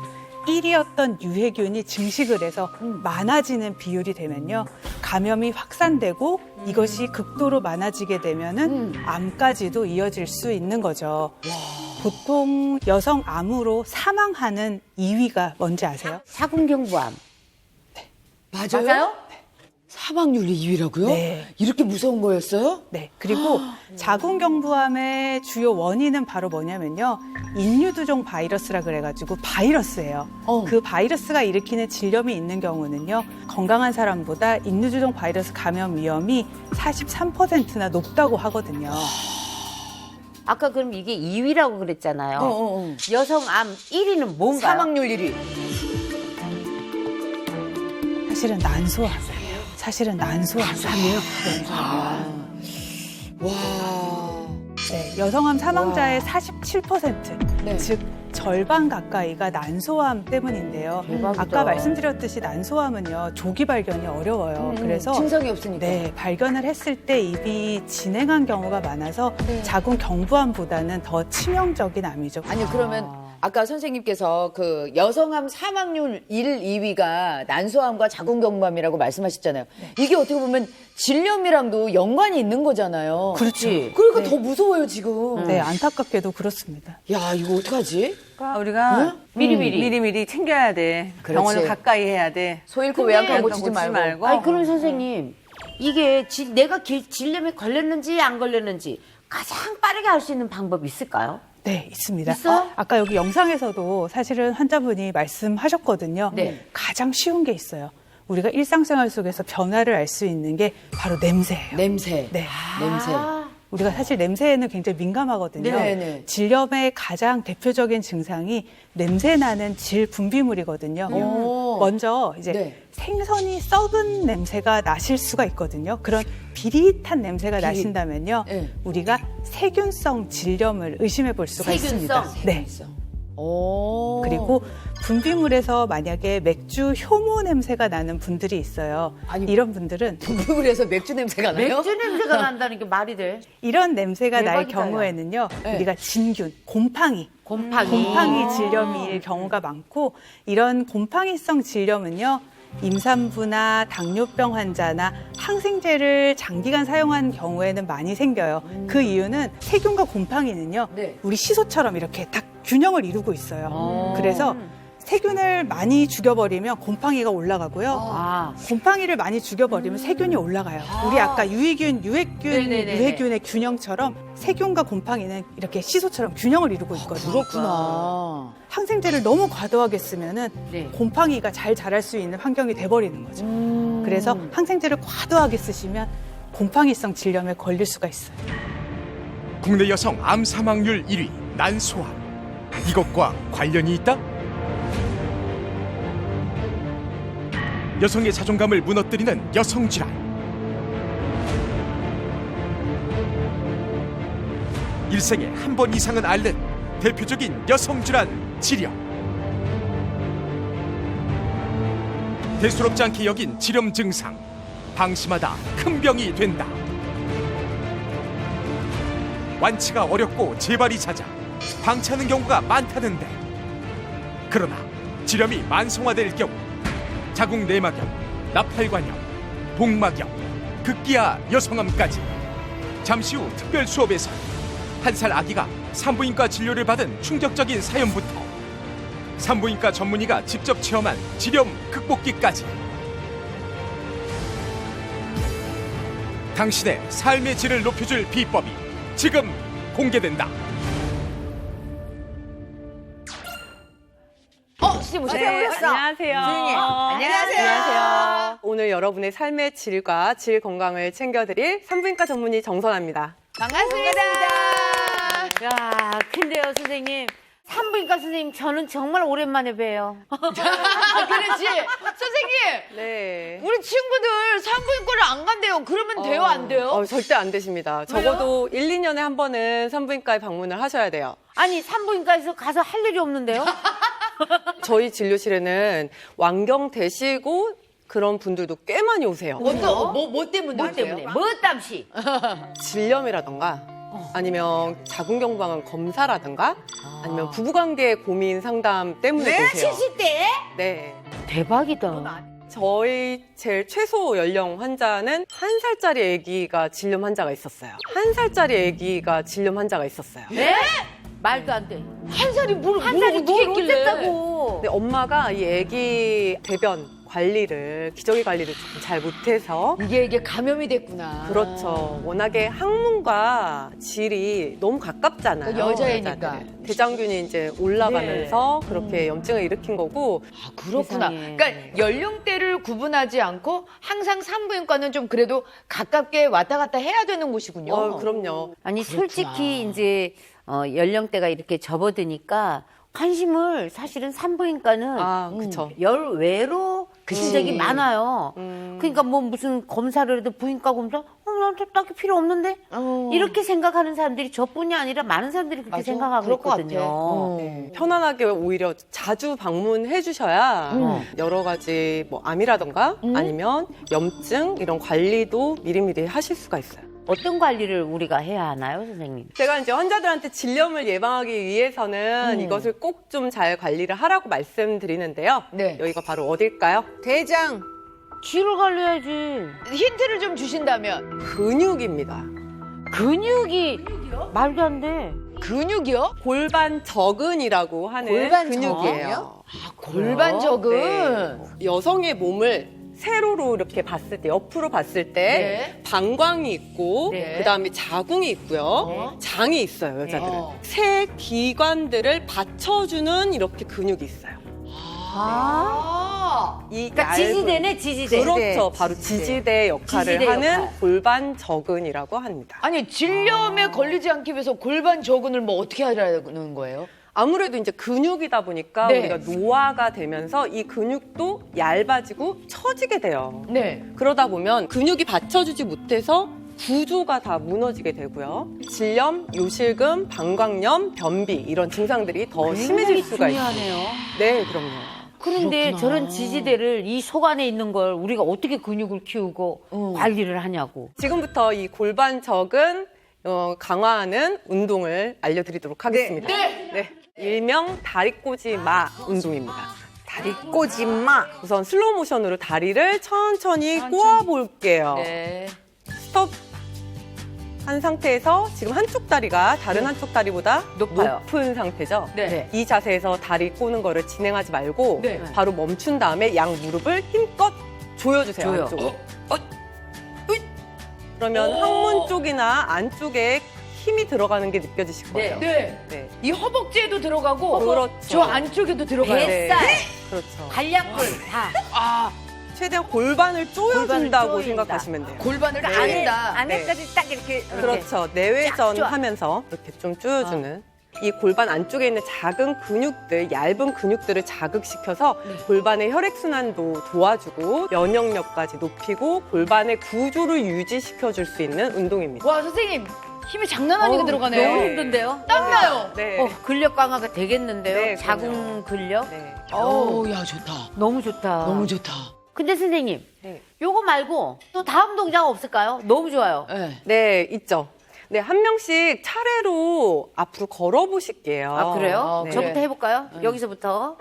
1이었던 유해균이 증식을 해서 많아지는 비율이 되면요. 감염이 확산되고 이것이 극도로 많아지게 되면은 암까지도 이어질 수 있는 거죠. 보통 여성 암으로 사망하는 2위가 뭔지 아세요? 사군경부암. 맞아요? 사망률 2위라고요? 네. 이렇게 무서운 거였어요? 네. 그리고 자궁경부암의 주요 원인은 바로 뭐냐면요. 인유두종 바이러스라 그래가지고 바이러스예요. 그 바이러스가 일으키는 질염이 있는 경우는요. 건강한 사람보다 인유두종 바이러스 감염 위험이 43%나 높다고 하거든요. 아까 그럼 이게 2위라고 그랬잖아요. 여성암 1위는 뭔가요? 사망률 1위. 사실은 난소암이에요. 사실은 난소암이에요. 와. 네, 여성암 사망자의 47%, 네. 즉 절반 가까이가 난소암 때문인데요. 대박이다. 아까 말씀드렸듯이 난소암은요 조기 발견이 어려워요. 그래서 증상이 없으니까. 네, 발견을 했을 때 이미 진행한 경우가 많아서 자궁 경부암보다는 더 치명적인 암이죠. 아니 그러면 아까 선생님께서 그 여성암 사망률 1, 2위가 난소암과 자궁경부암이라고 말씀하셨잖아요. 이게 어떻게 보면 질염이랑도 연관이 있는 거잖아요. 그렇죠. 그러니까 더 무서워요 지금. 네, 안타깝게도 그렇습니다. 야 이거 어떡하지? 우리가 미리미리. 미리미리 챙겨야 돼. 그렇지. 병원을 가까이 해야 돼. 소 잃고 외양간 고치지 고치지 말고. 말고. 아니 그럼 선생님 이게 내가 질염에 걸렸는지 안 걸렸는지 가장 빠르게 알 수 있는 방법이 있을까요? 네, 있습니다. 있어요? 아까 여기 영상에서도 사실은 환자분이 말씀하셨거든요. 네. 가장 쉬운 게 있어요. 우리가 일상생활 속에서 변화를 알 수 있는 게 바로 냄새예요. 냄새. 네. 냄새. 우리가 사실 냄새에는 굉장히 민감하거든요. 네네. 질염의 가장 대표적인 증상이 냄새 나는 질 분비물이거든요. 오. 먼저 이제 네. 생선이 썩은 냄새가 나실 수가 있거든요. 그런 비릿한 냄새가 나신다면요. 네. 우리가 세균성 질염을 의심해 볼 수가 있습니다. 세균성? 네. 오. 그리고 분비물에서 만약에 맥주 효모 냄새가 나는 분들이 있어요. 아니, 이런 분들은 분비물에서 맥주 냄새가 나요? 맥주 냄새가 난다는 게 말이 돼? 이런 냄새가 날 대박이다, 야. 경우에는요. 네. 우리가 진균, 곰팡이 곰팡이. 질염일 경우가 많고 이런 곰팡이성 질염은요. 임산부나 당뇨병 환자나 항생제를 장기간 사용한 경우에는 많이 생겨요. 그 이유는 세균과 곰팡이는요. 네. 우리 시소처럼 이렇게 딱 균형을 이루고 있어요. 그래서 세균을 많이 죽여버리면 곰팡이가 올라가고요. 아. 곰팡이를 많이 죽여버리면 세균이 올라가요. 우리 아까 유해균, 네네네네. 유해균의 균형처럼 세균과 곰팡이는 이렇게 시소처럼 균형을 이루고 있거든요. 그렇구나. 항생제를 너무 과도하게 쓰면은 네. 곰팡이가 잘 자랄 수 있는 환경이 돼버리는 거죠. 그래서 항생제를 과도하게 쓰시면 곰팡이성 질염에 걸릴 수가 있어요. 국내 여성 암 사망률 1위 난소암. 이것과 관련이 있다? 여성의 자존감을 무너뜨리는 여성 질환. 일생에 한 번 이상은 앓는 대표적인 여성 질환 질염. 대수롭지 않게 여긴 질염 증상. 방심하다 큰 병이 된다. 완치가 어렵고 재발이 잦아 방치하는 경우가 많다는데, 그러나 질염이 만성화될 경우 자궁 내막염, 나팔관염, 복막염, 극기야 여성암까지. 잠시 후 특별 수업에서 한 살 아기가 산부인과 진료를 받은 충격적인 사연부터 산부인과 전문의가 직접 체험한 질염 극복기까지 당신의 삶의 질을 높여줄 비법이 지금 공개된다. 선생님 오셨어. 안녕하세요. 안녕하세요. 오늘 여러분의 삶의 질과 질 건강을 챙겨드릴 산부인과 전문의 정선아입니다. 반갑습니다. 야, 근데요, 선생님. 산부인과 선생님, 저는 정말 오랜만에 봬요. 그렇지. 선생님, 네. 우리 친구들 산부인과를 안 간대요. 그러면 돼요, 안 돼요? 절대 안 되십니다. 적어도 1, 2년에 한 번은 산부인과에 방문을 하셔야 돼요. 아니, 산부인과에서 가서 할 일이 없는데요? 저희 진료실에는 완경 되시고 그런 분들도 꽤 많이 오세요. 뭐 때문에? 뭐 때문에? 뭐 땀시? 질염이라던가 아니면 자궁경부암 검사라든가 아니면 부부관계 고민 상담 때문에 오세요. 70대? 네. 대박이다. 저희 제일 최소 연령 환자는 1살짜리 아기가 질염 환자가 있었어요. 1살짜리 아기가 질염 환자가 있었어요. 네? 말도 안 돼. 한 살이 뭘 한 살이 어떻게 뭘 했길래? 어쨌다고. 근데 엄마가 이 아기 대변 관리를, 기저귀 관리를 조금 잘 못해서 이게 감염이 됐구나. 그렇죠. 워낙에 항문과 질이 너무 가깝잖아요. 그 여자애니까. 여자들은. 대장균이 이제 올라가면서 그렇게 염증을 일으킨 거고. 아, 그렇구나. 세상에. 그러니까 연령대를 구분하지 않고 항상 산부인과는 좀 그래도 가깝게 왔다 갔다 해야 되는 곳이군요. 그럼요. 아니 솔직히 이제 연령대가 이렇게 접어드니까 관심을 사실은 산부인과는 그쵸. 열외로 그친 적이 많아요. 그러니까 뭐 무슨 검사를 해도 부인과 검사 나한테 딱히 필요 없는데 이렇게 생각하는 사람들이 저뿐이 아니라 많은 사람들이 그렇게 맞아. 생각하고 그럴 것 같아. 있거든요. 네. 편안하게 오히려 자주 방문해 주셔야 여러 가지 뭐 암이라던가 아니면 염증 이런 관리도 미리미리 하실 수가 있어요. 어떤 관리를 우리가 해야 하나요, 선생님? 제가 이제 환자들한테 질염을 예방하기 위해서는 이것을 꼭 좀 잘 관리를 하라고 말씀드리는데요. 네. 여기가 바로 어딜까요? 대장, 쥐를 관리해야지. 힌트를 좀 주신다면. 근육입니다. 근육이 말도 안 돼. 근육이요? 골반저근이라고 하는 골반저근이요? 근육이에요. 골반저근. 네. 여성의 몸을 세로로 이렇게 봤을 때, 옆으로 봤을 때 네. 방광이 있고 네. 그다음에 자궁이 있고요. 장이 있어요, 여자들은. 네. 세 기관들을 받쳐주는 이렇게 근육이 있어요. 이 그러니까 얇은- 지지대네, 지지대. 그렇죠. 바로 지지대 역할을 지지대 하는 역할. 골반저근이라고 합니다. 아니, 질염에 걸리지 않기 위해서 골반저근을 뭐 어떻게 하라는 거예요? 아무래도 이제 근육이다 보니까 네. 우리가 노화가 되면서 이 근육도 얇아지고 처지게 돼요. 네. 그러다 보면 근육이 받쳐주지 못해서 구조가 다 무너지게 되고요. 질염, 요실금, 방광염, 변비 이런 증상들이 더 심해질 수가 있어요. 중요하네요. 네, 그럼요. 그런데 저런 지지대를 이 속 안에 있는 걸 우리가 어떻게 근육을 키우고 관리를 하냐고. 지금부터 이 골반저근 강화하는 운동을 알려드리도록 하겠습니다. 네. 일명 다리꼬지마 운동입니다. 다리꼬지마. 우선 슬로우 모션으로 다리를 천천히 꼬아볼게요. 네. 스톱 한 상태에서 지금 한쪽 다리가 다른 한쪽 다리보다 높아요. 높은 상태죠. 네. 이 자세에서 다리 꼬는 거를 진행하지 말고 네. 바로 멈춘 다음에 양 무릎을 힘껏 조여주세요. 조여. 안쪽으로. 그러면 항문 쪽이나 안쪽에 힘이 들어가는 게 느껴지실 거예요. 네. 네. 이 허벅지에도 들어가고 그렇죠. 저 안쪽에도 들어가요. 네. 뱃살, 그렇죠. 관략근 다. 최대한 골반을 쪼여준다고 골반을 생각하시면 돼요. 골반을 네. 안다. 안에까지 딱 이렇게. 그렇죠. 내외전 하면서 이렇게 좀 쪼여주는. 이 골반 안쪽에 있는 작은 근육들, 얇은 근육들을 자극시켜서 골반의 혈액순환도 도와주고 면역력까지 높이고 골반의 구조를 유지시켜줄 수 있는 운동입니다. 와, 선생님. 힘이 장난 아니게 들어가네요. 너무 힘든데요? 땀나요. 네. 근력 강화가 되겠는데요? 네, 자궁 근력? 네. 어우, 야, 좋다. 너무 좋다. 너무 좋다. 근데 선생님, 네. 요거 말고 또 다음 동작 없을까요? 너무 좋아요. 네. 네, 있죠. 네, 한 명씩 차례로 앞으로 걸어보실게요. 아, 그래요? 네. 저부터 해볼까요? 여기서부터.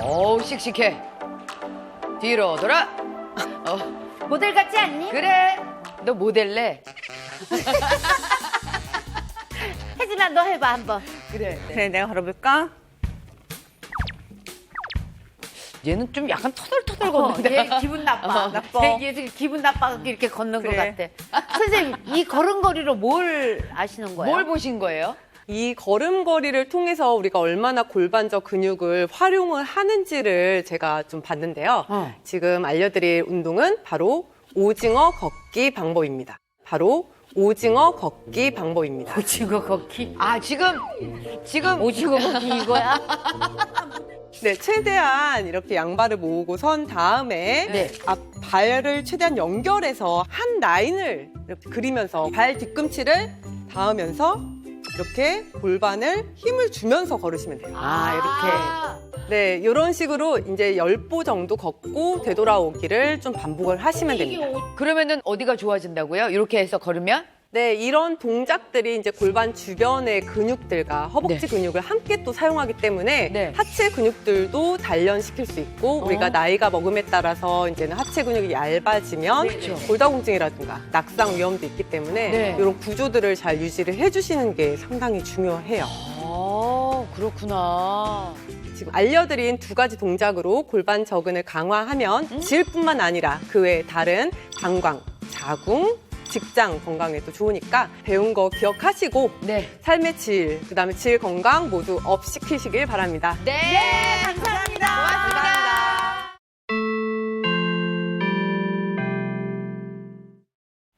어우, 씩씩해. 뒤로 돌아. 모델 같지 않니? 그래. 너 모델래. 혜진아, 너 해봐, 한번. 그래. 네, 내가 걸어볼까? 얘는 좀 약간 터덜터덜 걷는데. 얘 기분 나빠. 나빠. 얘 기분 나빠 이렇게 걷는 그래. 것 같아. 선생님, 이 걸음걸이로 뭘 아시는 거예요? 뭘 보신 거예요? 이 걸음걸이를 통해서 우리가 얼마나 골반적 근육을 활용을 하는지를 제가 좀 봤는데요. 지금 알려드릴 운동은 바로 오징어 걷기 방법입니다. 바로 오징어 걷기 방법입니다. 오징어 걷기? 아, 지금 오징어 걷기 이거야? 네, 최대한 이렇게 양발을 모으고 선 다음에 네. 앞 발을 최대한 연결해서 한 라인을 이렇게 그리면서 발 뒤꿈치를 닿으면서 이렇게 골반을 힘을 주면서 걸으시면 돼요. 아, 네, 이런 식으로 이제 10보 정도 걷고 되돌아오기를 좀 반복을 하시면 됩니다. 그러면은 어디가 좋아진다고요? 이렇게 해서 걸으면? 네, 이런 동작들이 이제 골반 주변의 근육들과 허벅지 네. 근육을 함께 또 사용하기 때문에 네. 하체 근육들도 단련시킬 수 있고 우리가 나이가 먹음에 따라서 이제는 하체 근육이 얇아지면 골다공증이라든가 낙상 위험도 있기 때문에 네. 이런 구조들을 잘 유지를 해주시는 게 상당히 중요해요. 어, 그렇구나. 지금 알려드린 두 가지 동작으로 골반 저근을 강화하면 질뿐만 아니라 그 외에 다른 방광, 자궁, 직장 건강에도 좋으니까 배운 거 기억하시고 네. 삶의 질, 그다음에 질 건강 모두 업 시키시길 바랍니다. 네, 감사합니다. 고맙습니다.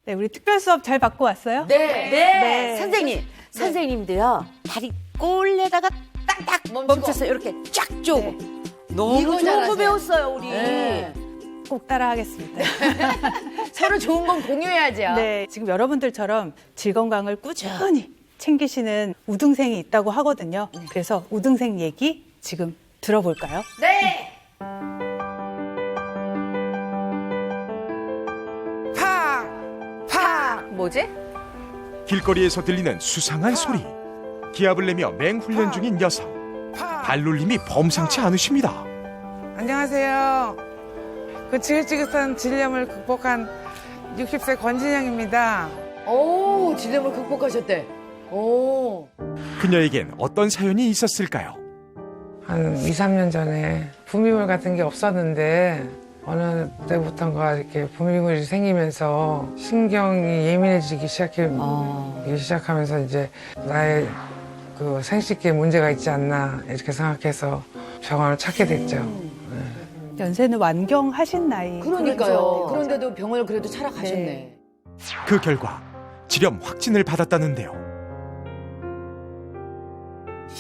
네, 우리 특별 수업 잘 받고 왔어요? 네. 선생님도요 다리 꼴에다가 딱딱 멈춰서 이렇게 쫙 쪼고 너무 이거 좋은 잘하세요. 거 배웠어요 우리. 네. 꼭 따라하겠습니다. 서로 좋은 건 공유해야죠. 네, 지금 여러분들처럼 질 건강을 꾸준히 챙기시는 우등생이 있다고 하거든요. 그래서 우등생 얘기 지금 들어볼까요? 네. 뭐지? 길거리에서 들리는 수상한 소리. 기합을 내며 맹훈련 중인 여성. 발놀림이 범상치 않으십니다. 안녕하세요. 그 지긋지긋한 질염을 극복한 60세 권진영입니다. 오, 질염을 극복하셨대. 오. 그녀에겐 어떤 사연이 있었을까요? 한 2, 3년 전에 분비물 같은 게 없었는데 어느 때부턴가 이렇게 분비물이 생기면서 신경이 예민해지기 시작하면서 이제 나의 그 생식기에 문제가 있지 않나 이렇게 생각해서 병원을 찾게 됐죠. 연세는 완경하신 나이. 그러니까요. 그런데도 병원을 그래도 찾아가셨네. 그 결과 질염 확진을 받았다는데요.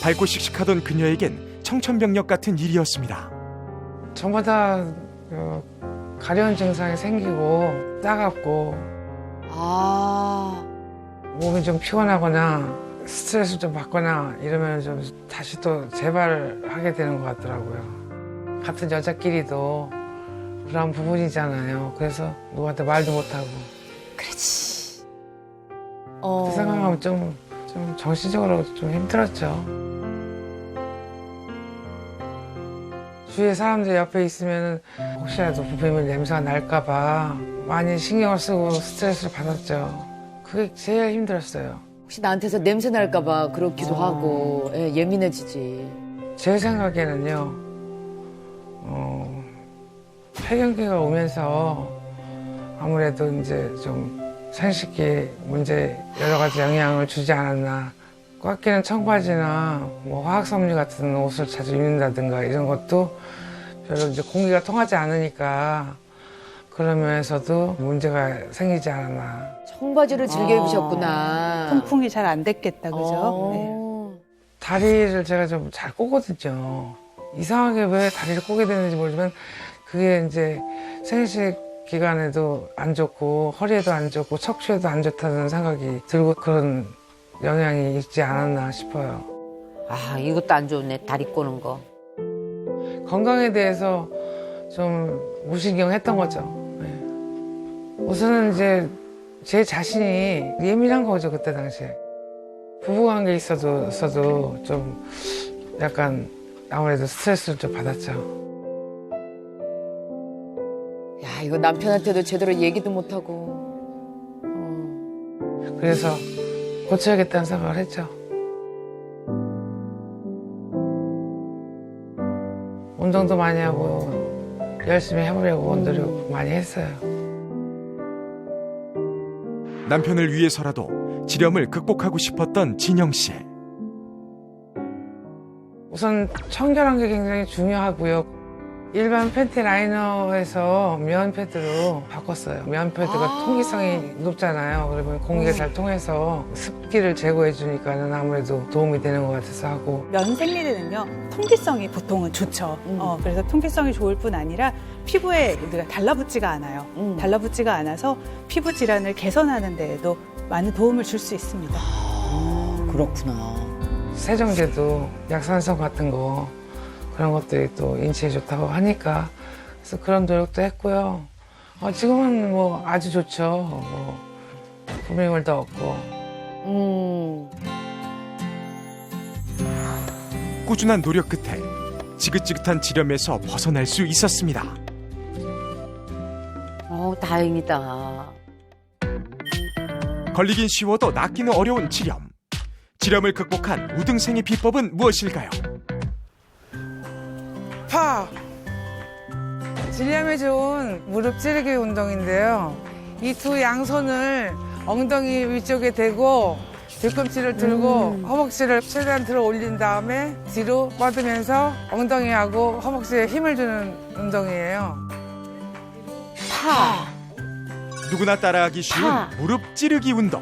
밝고 씩씩하던 그녀에겐 청천벽력 같은 일이었습니다. 전보다 가려운 증상이 생기고 따갑고 아. 몸이 좀 피곤하거나 스트레스 좀 받거나 이러면 좀 다시 또 재발하게 되는 것 같더라고요. 같은 여자끼리도 그런 부분이잖아요. 그래서 누구한테 말도 못하고. 그렇지. 그 생각하면 좀 정신적으로 좀 힘들었죠. 주위에 사람들 옆에 있으면 혹시라도 분비물 냄새가 날까봐 많이 신경을 쓰고 스트레스를 받았죠. 그게 제일 힘들었어요. 혹시 나한테서 냄새 날까봐 그렇기도 하고 예민해지지. 제 생각에는요, 폐경기가 오면서 아무래도 이제 좀 생식기 문제 여러 가지 영향을 주지 않았나. 꽉 끼는 청바지나 뭐 화학섬유 같은 옷을 자주 입는다든가 이런 것도 별로 이제 공기가 통하지 않으니까 그런 면에서도 문제가 생기지 않았나. 청바지를 즐겨 입으셨구나. 통풍이 잘 안 됐겠다, 그죠? 네. 다리를 제가 좀 잘 꼬거든요. 이상하게 왜 다리를 꼬게 되는지 모르지만 그게 이제 생식 기간에도 안 좋고 허리에도 안 좋고 척추에도 안 좋다는 생각이 들고 그런 영향이 있지 않았나 싶어요. 아 이것도 안 좋네 다리 꼬는 거. 건강에 대해서 좀 무신경했던 거죠. 네. 우선은 이제 제 자신이 예민한 거죠, 그때 당시에. 부부관계에 있어도 좀 약간 아무래도 스트레스를 좀 받았죠. 야, 이거 남편한테도 제대로 얘기도 못하고. 그래서 고쳐야겠다는 생각을 했죠. 운동도 많이 하고 열심히 해보려고 노력 많이 했어요. 남편을 위해서라도 질염을 극복하고 싶었던 진영 씨. 우선 청결한 게 굉장히 중요하고요. 일반 팬티 라이너에서 면 패드로 바꿨어요. 면 패드가 통기성이 높잖아요. 그러면 공기가 잘 통해서 습기를 제거해 주니까는 아무래도 도움이 되는 것 같아서 하고. 면 생리대는요, 통기성이 보통은 좋죠. 그래서 통기성이 좋을 뿐 아니라 피부에 우리가 달라붙지가 않아요. 달라붙지가 않아서 피부 질환을 개선하는 데에도 많은 도움을 줄 수 있습니다. 그렇구나. 세정제도 약산성 같은 거 그런 것들이 또 인체에 좋다고 하니까 그래서 그런 노력도 했고요. 지금은 뭐 아주 좋죠. 뭐 분비물도 없고. 꾸준한 노력 끝에 지긋지긋한 질염에서 벗어날 수 있었습니다. 다행이다. 걸리긴 쉬워도 낫기는 어려운 질염. 지렴을 극복한 우등생의 비법은 무엇일까요? 파! 질염에 좋은 무릎 찌르기 운동인데요. 이 두 양손을 엉덩이 위쪽에 대고 뒤꿈치를 들고 허벅지를 최대한 들어 올린 다음에 뒤로 뻗으면서 엉덩이하고 허벅지에 힘을 주는 운동이에요. 파. 누구나 따라하기 쉬운 파. 무릎 찌르기 운동.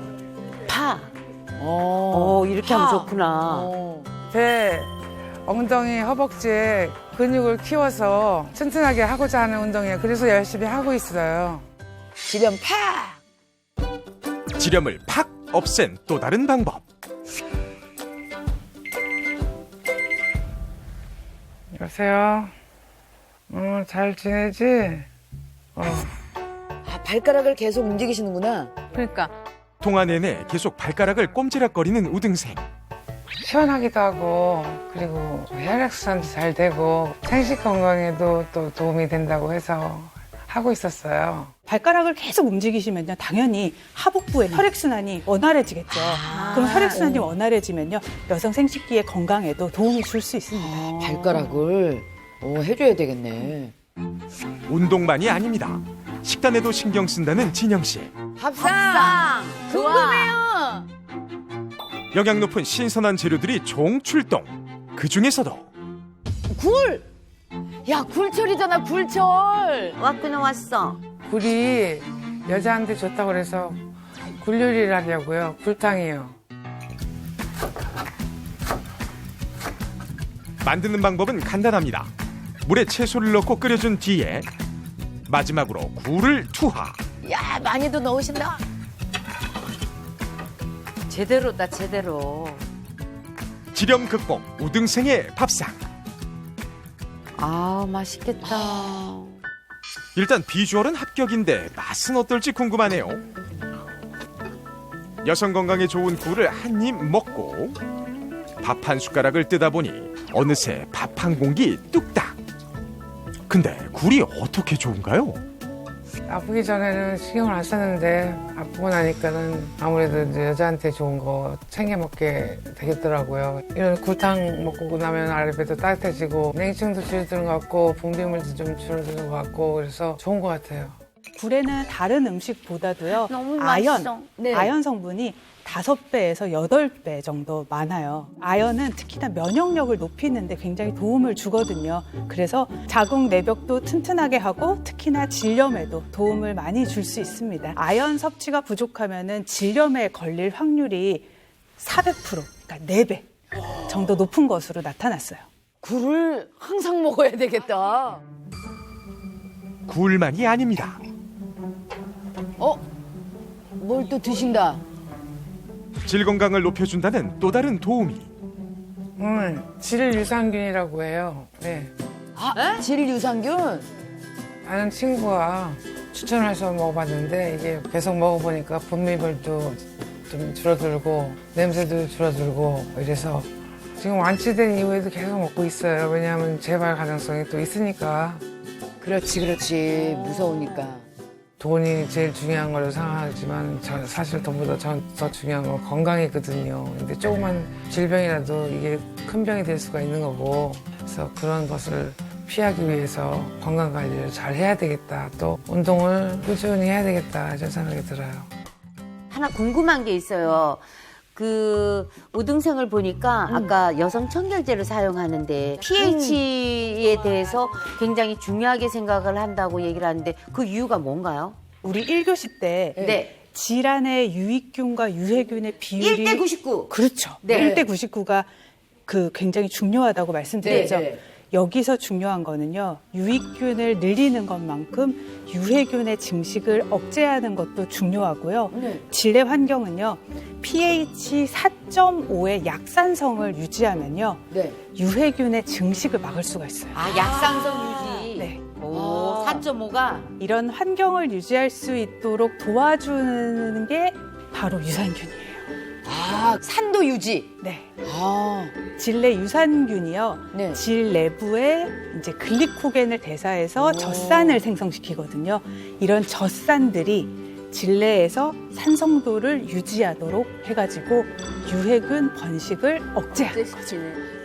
파. 이렇게 하면 좋구나. 배, 엉덩이, 허벅지에 근육을 키워서 튼튼하게 하고자 하는 운동이에요. 그래서 열심히 하고 있어요. 지렴 파! 지렴을 팍 없앤 또 다른 방법. 여보세요? 잘 지내지? 아, 발가락을 계속 움직이시는구나. 그러니까 통화 내내 계속 발가락을 꼼지락거리는 우등생. 시원하기도 하고 그리고 혈액순환도 잘 되고 생식 건강에도 또 도움이 된다고 해서 하고 있었어요. 발가락을 계속 움직이시면요, 당연히 하복부의 혈액순환이 원활해지겠죠. 그럼 혈액순환이 원활해지면요, 여성 생식기의 건강에도 도움이 줄 수 있습니다. 발가락을 해줘야 되겠네. 운동만이 아닙니다. 식단에도 신경 쓴다는 진영 씨. 밥상! 궁금해요! 영양 높은 신선한 재료들이 종출동. 그 중에서도 굴! 야, 굴철이잖아, 굴철! 왔구나 왔어. 굴이 여자한테 좋다고 그래서 굴 요리를 하려고요. 굴탕이요. 만드는 방법은 간단합니다. 물에 채소를 넣고 끓여준 뒤에 마지막으로 굴을 투하. 야, 많이도 넣으신다. 제대로다 제대로. 지렴 극복 우등생의 밥상. 아 맛있겠다. 일단 비주얼은 합격인데 맛은 어떨지 궁금하네요. 여성 건강에 좋은 굴을 한 입 먹고 밥 한 숟가락을 뜨다 보니 어느새 밥 한 공기 뚝딱. 근데 굴이 어떻게 좋은가요? 아프기 전에는 신경을 안 썼는데 아프고 나니까는 아무래도 이제 여자한테 좋은 거 챙겨 먹게 되겠더라고요. 이런 굴탕 먹고 나면 아랫배도 따뜻해지고 냉증도 줄어드는 것 같고 분비물도 좀 줄어드는 것 같고 그래서 좋은 것 같아요. 굴에는 다른 음식보다도요, 너무 맛있어. 아연 성분이 5배에서 8배 정도 많아요. 아연은 특히나 면역력을 높이는데 굉장히 도움을 주거든요. 그래서 자궁 내벽도 튼튼하게 하고 특히나 질염에도 도움을 많이 줄 수 있습니다. 아연 섭취가 부족하면은 질염에 걸릴 확률이 400%, 그러니까 4배 정도 높은 것으로 나타났어요. 굴을 항상 먹어야 되겠다. 굴만이 아닙니다. 뭘 또 드신다. 질 건강을 높여준다는 또 다른 도우미. 질유산균이라고 해요. 네. 질유산균? 아는 친구가 추천해서 먹어봤는데 이게 계속 먹어보니까 분비물도 좀 줄어들고 냄새도 줄어들고 이래서 지금 완치된 이후에도 계속 먹고 있어요. 왜냐하면 재발 가능성이 또 있으니까. 그렇지. 무서우니까. 돈이 제일 중요한 걸로 생각하지만 사실 돈보다 더 중요한 건 건강이거든요. 근데 조그만 질병이라도 이게 큰 병이 될 수가 있는 거고 그래서 그런 것을 피하기 위해서 건강 관리를 잘 해야 되겠다. 또 운동을 꾸준히 해야 되겠다 이런 생각이 들어요. 하나 궁금한 게 있어요. 그 우등생을 보니까 아까 여성 청결제를 사용하는데 pH에 대해서 굉장히 중요하게 생각을 한다고 얘기를 하는데 그 이유가 뭔가요? 우리 1교시 때 네. 질환의 유익균과 유해균의 비율이 1대 99. 그렇죠. 네. 1대 99가 굉장히 중요하다고 말씀드렸죠. 네. 여기서 중요한 거는요. 유익균을 늘리는 것만큼 유해균의 증식을 억제하는 것도 중요하고요. 질내 환경은요. pH 4.5의 약산성을 유지하면요. 유해균의 증식을 막을 수가 있어요. 아, 약산성 유지. 네. 오, 4.5가 이런 환경을 유지할 수 있도록 도와주는 게 바로 유산균이에요. 산도 유지. 네. 아, 질내 유산균이요. 네. 질 내부에 이제 글리코겐을 대사해서 젖산을 생성시키거든요. 이런 젖산들이 질내에서 산성도를 유지하도록 해가지고 유해균 번식을 억제하는 거죠.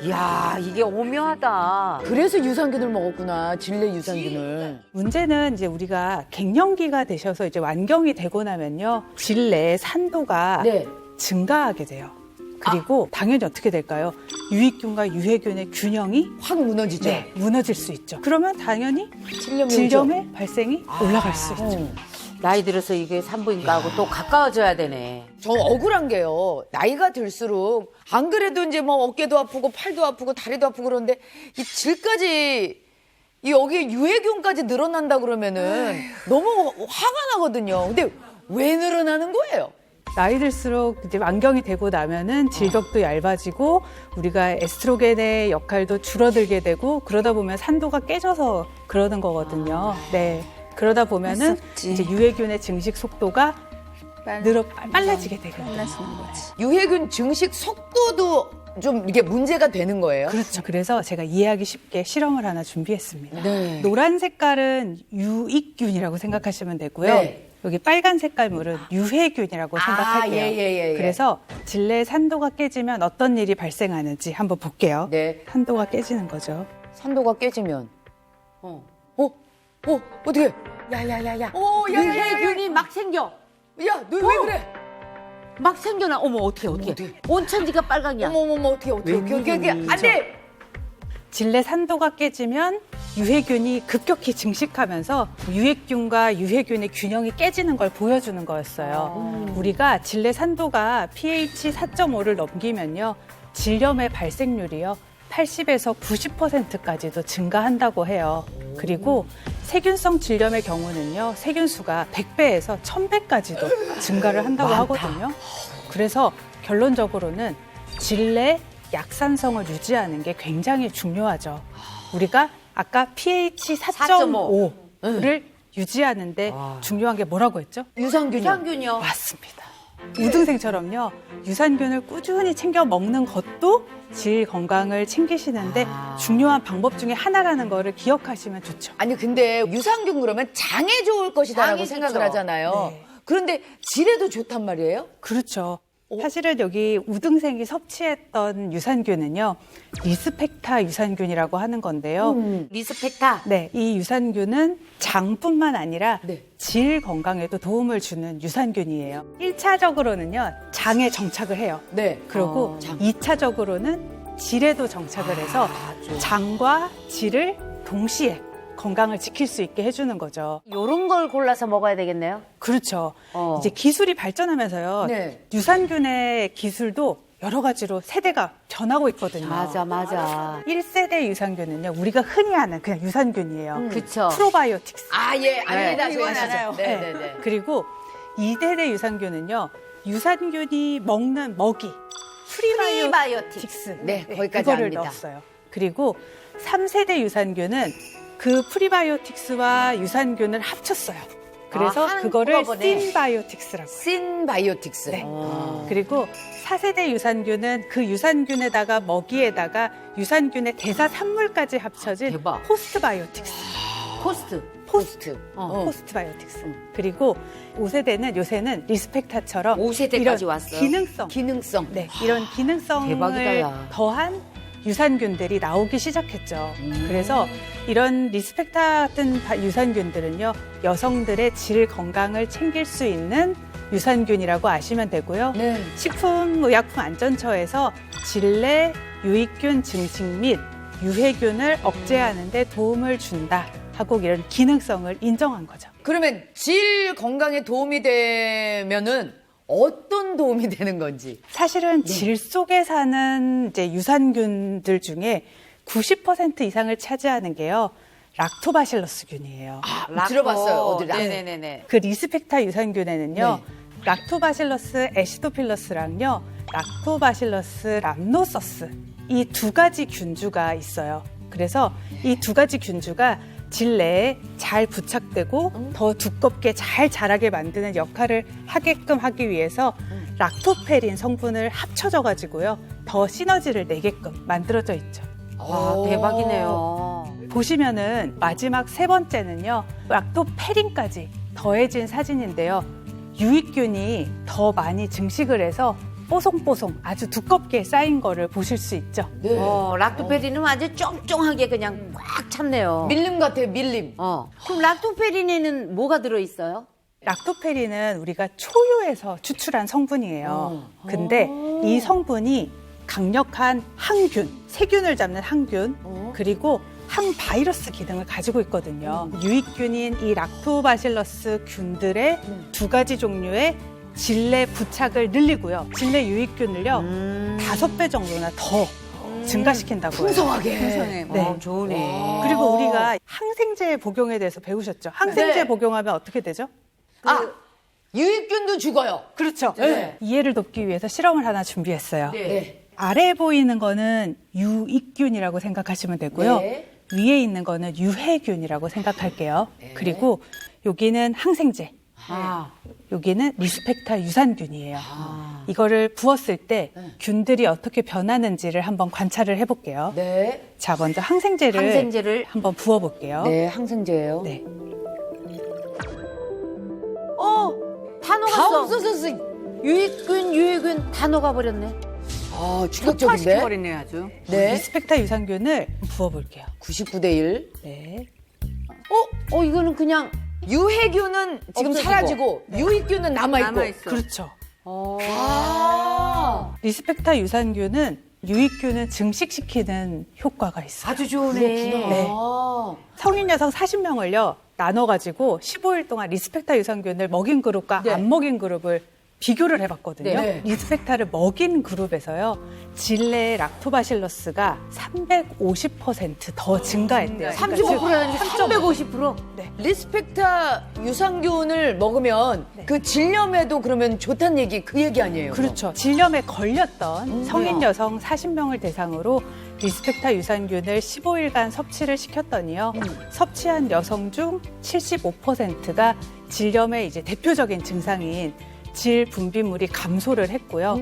이야, 이게 오묘하다. 그래서 유산균을 먹었구나. 질내 유산균을. 문제는 이제 우리가 갱년기가 되셔서 이제 완경이 되고 나면요, 질내의 산도가 네. 증가하게 돼요. 그리고 당연히 어떻게 될까요? 유익균과 유해균의 균형이 확 무너지죠. 네, 무너질 수 있죠. 그러면 당연히 질염이 질염의 발생이 올라갈 수 있죠. 나이 들어서 이게 산부인과하고 또 가까워져야 되네. 저 억울한 게요. 나이가 들수록 안 그래도 이제 뭐 어깨도 아프고 팔도 아프고 다리도 아프고 그런데 이 질까지 이 여기 유해균까지 늘어난다 그러면은 너무 화가 나거든요. 근데 왜 늘어나는 거예요? 나이 들수록 이제 완경이 되고 나면은 질벽도 얇아지고 우리가 에스트로겐의 역할도 줄어들게 되고 그러다 보면 산도가 깨져서 그러는 거거든요. 네. 그러다 보면은 이제 유해균의 증식 속도가 빨라지게 되거든요. 유해균 증식 속도도 좀 이게 문제가 되는 거예요? 그렇죠. 그래서 제가 이해하기 쉽게 실험을 하나 준비했습니다. 네. 노란 색깔은 유익균이라고 생각하시면 되고요. 네. 여기 빨간 색깔 물은 유해균이라고 생각할게요. 예. 그래서 질내 산도가 깨지면 어떤 일이 발생하는지 한번 볼게요. 네. 산도가 깨지는 거죠. 산도가 깨지면 어떻게? 야야야야. 야야야야. 유해균이 막 생겨. 야, 너 왜 그래? 막 생겨나. 어머, 어떻게. 온천지가 빨강이야. 어머, 어떻게. 안 돼! 질내 산도가 깨지면 유해균이 급격히 증식하면서 유해균과 유해균의 균형이 깨지는 걸 보여주는 거였어요. 우리가 질내 산도가 pH 4.5를 넘기면요, 질염의 발생률이요 80에서 90%까지도 증가한다고 해요. 그리고 세균성 질염의 경우는요, 세균수가 100배에서 1000배까지도 증가를 한다고 하거든요. 그래서 결론적으로는 질내 약산성을 유지하는 게 굉장히 중요하죠. 우리가 아까 pH 4.5를 유지하는데 중요한 게 뭐라고 했죠? 유산균이요. 맞습니다. 우등생처럼요, 유산균을 꾸준히 챙겨 먹는 것도 질 건강을 챙기시는데 중요한 방법 중에 하나라는 거를 기억하시면 좋죠. 아니, 근데 유산균 그러면 장에 좋을 것이다라고 장에 생각을 좋죠. 하잖아요. 네. 그런데 질에도 좋단 말이에요? 그렇죠. 사실은 여기 우등생이 섭취했던 유산균은요, 리스펙타 유산균이라고 하는 건데요. 리스펙타. 네, 이 유산균은 장뿐만 아니라 네. 질 건강에도 도움을 주는 유산균이에요. 1차적으로는요, 장에 정착을 해요. 네. 그리고 2차적으로는 질에도 정착을 해서 장과 질을 동시에 건강을 지킬 수 있게 해주는 거죠. 요런 걸 골라서 먹어야 되겠네요. 그렇죠. 이제 기술이 발전하면서요, 네. 유산균의 기술도 여러 가지로 세대가 변하고 있거든요. 맞아. 1세대 유산균은요, 우리가 흔히 아는 그냥 유산균이에요. 그쵸. 프로바이오틱스. 예. 압니다. 이건 아시죠? 알아요. 네. 그리고 2세대 유산균은요, 유산균이 먹는 먹이, 프리바이오틱스. 네, 거기까지 그거를 압니다. 넣었어요. 그리고 3세대 유산균은 그 프리바이오틱스와 유산균을 합쳤어요. 그래서 한 그거를 한꺼번에. 신바이오틱스라고 해요. 신바이오틱스. 네. 그리고 4세대 유산균은 그 유산균에다가 먹이에다가 유산균의 대사 산물까지 합쳐진 대박. 포스트바이오틱스. 포스트. 포스트바이오틱스. 그리고 5세대는 요새는 리스펙타처럼 5세대까지 이런 왔어. 기능성. 네, 이런 기능성을 대박이다, 야. 더한 유산균들이 나오기 시작했죠. 그래서 이런 리스펙타 같은 유산균들은요, 여성들의 질 건강을 챙길 수 있는 유산균이라고 아시면 되고요. 네. 식품의약품안전처에서 질내 유익균 증식 및 유해균을 억제하는 데 도움을 준다 하고 이런 기능성을 인정한 거죠. 그러면 질 건강에 도움이 되면은 어떤 도움이 되는 건지. 사실은 질 속에 사는 이제 유산균들 중에 90% 이상을 차지하는 게요, 락토바실러스균이에요. 들어봤어요. 어디 네네네. 그 리스펙타 유산균에는요, 락토바실러스 애시도필러스랑요, 락토바실러스 람노서스, 이 두 가지 균주가 있어요. 그래서 이 두 가지 균주가 질 내에 잘 부착되고 더 두껍게 잘 자라게 만드는 역할을 하게끔 하기 위해서 락토페린 성분을 합쳐져 가지고요, 더 시너지를 내게끔 만들어져 있죠. 와, 대박이네요. 보시면은 마지막 세 번째는요, 락토페린까지 더해진 사진인데요. 유익균이 더 많이 증식을 해서 뽀송뽀송 아주 두껍게 쌓인 거를 보실 수 있죠. 네. 락토페린은 완전 쫑쫑하게 그냥 꽉 찼네요. 밀림 같아요, 밀림. 그럼 락토페린에는 뭐가 들어있어요? 락토페린은 우리가 초유에서 추출한 성분이에요. 근데 이 성분이 강력한 항균, 세균을 잡는 항균, 그리고 항바이러스 기능을 가지고 있거든요. 유익균인 이 락토바실러스 균들의 두 가지 종류의 질내 부착을 늘리고요. 질내 유익균을요, 5배 정도나 더 증가시킨다고요. 풍성하게. 네. 좋으네. 그리고 우리가 항생제 복용에 대해서 배우셨죠? 항생제 네. 복용하면 어떻게 되죠? 유익균도 죽어요. 그렇죠. 네. 이해를 돕기 위해서 실험을 하나 준비했어요. 네. 아래에 보이는 거는 유익균이라고 생각하시면 되고요. 네. 위에 있는 거는 유해균이라고 생각할게요. 그리고 여기는 항생제, 여기는 리스펙타 유산균이에요. 이거를 부었을 때 균들이 어떻게 변하는지를 한번 관찰을 해볼게요. 네. 자, 먼저 항생제를 한번 부어볼게요. 네, 항생제예요. 네. 다 다 녹았어. 없어졌어. 유익균, 유해균 다 녹아버렸네. 충격적인데. 폭파시켜버리네 아주. 네. 리스펙타 유산균을 부어볼게요. 99대 1. 네. 이거는 그냥 유해균은 지금 없어지고. 사라지고 유익균은 남아있고. 남아있어. 그렇죠. 아. 리스펙타 유산균은 유익균을 증식시키는 효과가 있어요. 아주 좋으네. 네. 아. 성인 여성 40명을요 나눠가지고 15일 동안 리스펙타 유산균을 먹인 그룹과 네. 안 먹인 그룹을 비교를 해봤거든요. 네. 리스펙타를 먹인 그룹에서요 질내 락토바실러스가 350% 더 증가했대요. 35%였는데 350%? 리스펙타 유산균을 먹으면 그 질염에도 그러면 좋다는 얘기, 그 얘기 아니에요? 그렇죠. 질염에 걸렸던 성인 여성 40명을 대상으로 리스펙타 유산균을 15일간 섭취를 시켰더니요. 섭취한 여성 중 75%가 질염의 이제 대표적인 증상인 질 분비물이 감소를 했고요.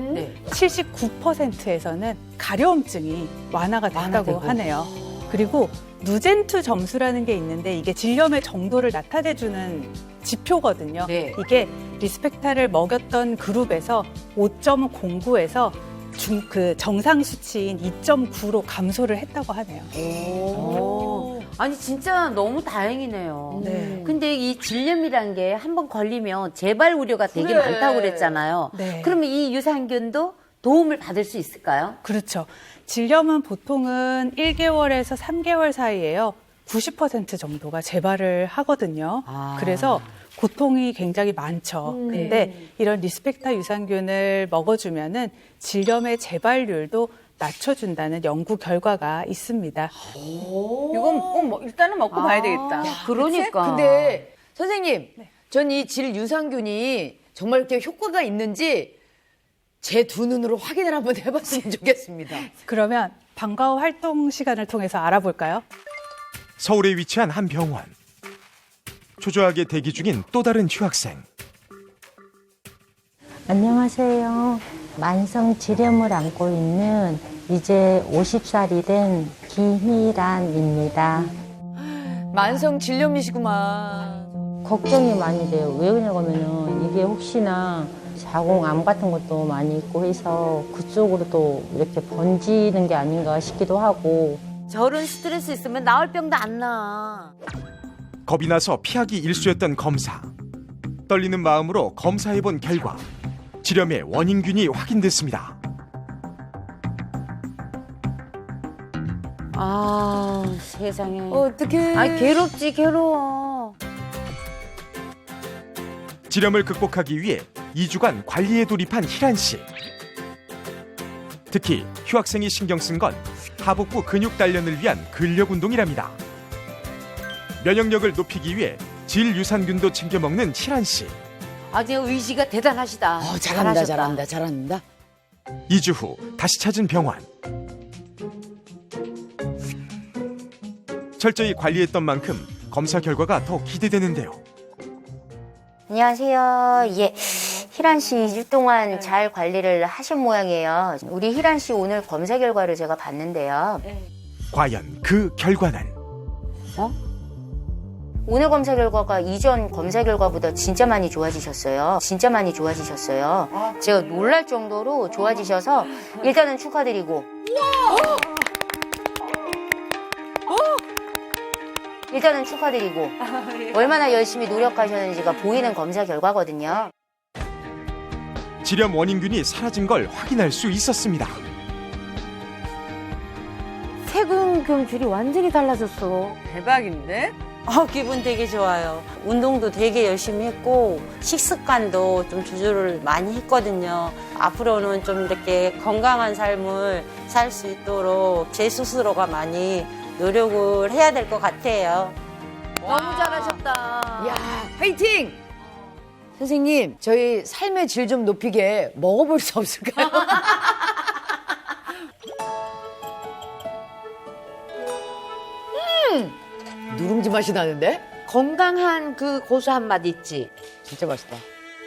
79%에서는 가려움증이 완화가 됐다고 하네요. 그리고 누젠투 점수라는 게 있는데 이게 질염의 정도를 나타내주는 지표거든요. 네. 이게 리스펙타를 먹였던 그룹에서 5.09에서 정상 수치인 2.9로 감소를 했다고 하네요. 아니 진짜 너무 다행이네요. 네. 근데 이 질염이란 게 한번 걸리면 재발 우려가 되게 그래. 많다고 그랬잖아요. 네. 그러면 이 유산균도 도움을 받을 수 있을까요? 그렇죠. 질염은 보통은 1개월에서 3개월 사이에요. 90% 정도가 재발을 하거든요. 그래서 고통이 굉장히 많죠. 근데 이런 리스펙타 유산균을 먹어주면은 질염의 재발률도 낮춰준다는 연구 결과가 있습니다. 이건 꼭 일단은 먹고 봐야 되겠다. 그러니까. 근데 선생님, 전 이 질 유산균이 정말 이렇게 효과가 있는지 제 두 눈으로 확인을 한번 해봤으면 좋겠습니다. 그러면 방과 후 활동 시간을 통해서 알아볼까요? 서울에 위치한 한 병원. 초조하게 대기 중인 또 다른 휴학생. 안녕하세요. 만성 질염을 앓고 있는 이제 50살이 된 김희란입니다. 만성 질염이시구만. 걱정이 많이 돼요. 왜 그러냐고 하면은 이게 혹시나 자궁암 같은 것도 많이 있고 해서 그쪽으로도 이렇게 번지는 게 아닌가 싶기도 하고. 저런 스트레스 있으면 나을 병도 안 나. 겁이 나서 피하기 일쑤였던 검사. 떨리는 마음으로 검사해본 결과 질염의 원인균이 확인됐습니다. 세상에. 어떡해. 괴롭지, 괴로워. 질염을 극복하기 위해 2주간 관리에 돌입한 희란 씨. 특히 휴학생이 신경 쓴 건 하복부 근육 단련을 위한 근력 운동이랍니다. 면역력을 높이기 위해 질 유산균도 챙겨 먹는 희란 씨. 아주 의지가 대단하시다. 잘한다, 잘하셨다. 잘한다. 2주 후 다시 찾은 병원. 철저히 관리했던 만큼 검사 결과가 더 기대되는데요. 안녕하세요. 예. 희란 씨 2주 동안 잘 관리를 하신 모양이에요. 우리 희란 씨 오늘 검사 결과를 제가 봤는데요. 과연 그 결과는? 오늘 검사 결과가 이전 검사 결과보다 진짜 많이 좋아지셨어요. 진짜 많이 좋아지셨어요. 제가 놀랄 정도로 좋아지셔서 일단은 축하드리고. 일단은 축하드리고. 얼마나 열심히 노력하셨는지가 보이는 검사 결과거든요. 질염 원인균이 사라진 걸 확인할 수 있었습니다. 세균균줄이 완전히 달라졌어. 대박인데? 기분 되게 좋아요. 운동도 되게 열심히 했고 식습관도 좀 조절을 많이 했거든요. 앞으로는 좀 이렇게 건강한 삶을 살 수 있도록 제 스스로가 많이 노력을 해야 될 것 같아요. 너무 잘하셨다. 야, 화이팅! 선생님, 저희 삶의 질 좀 높이게 먹어볼 수 없을까요? 누룽지 맛이 나는데? 건강한 그 고소한 맛 있지. 진짜 맛있다.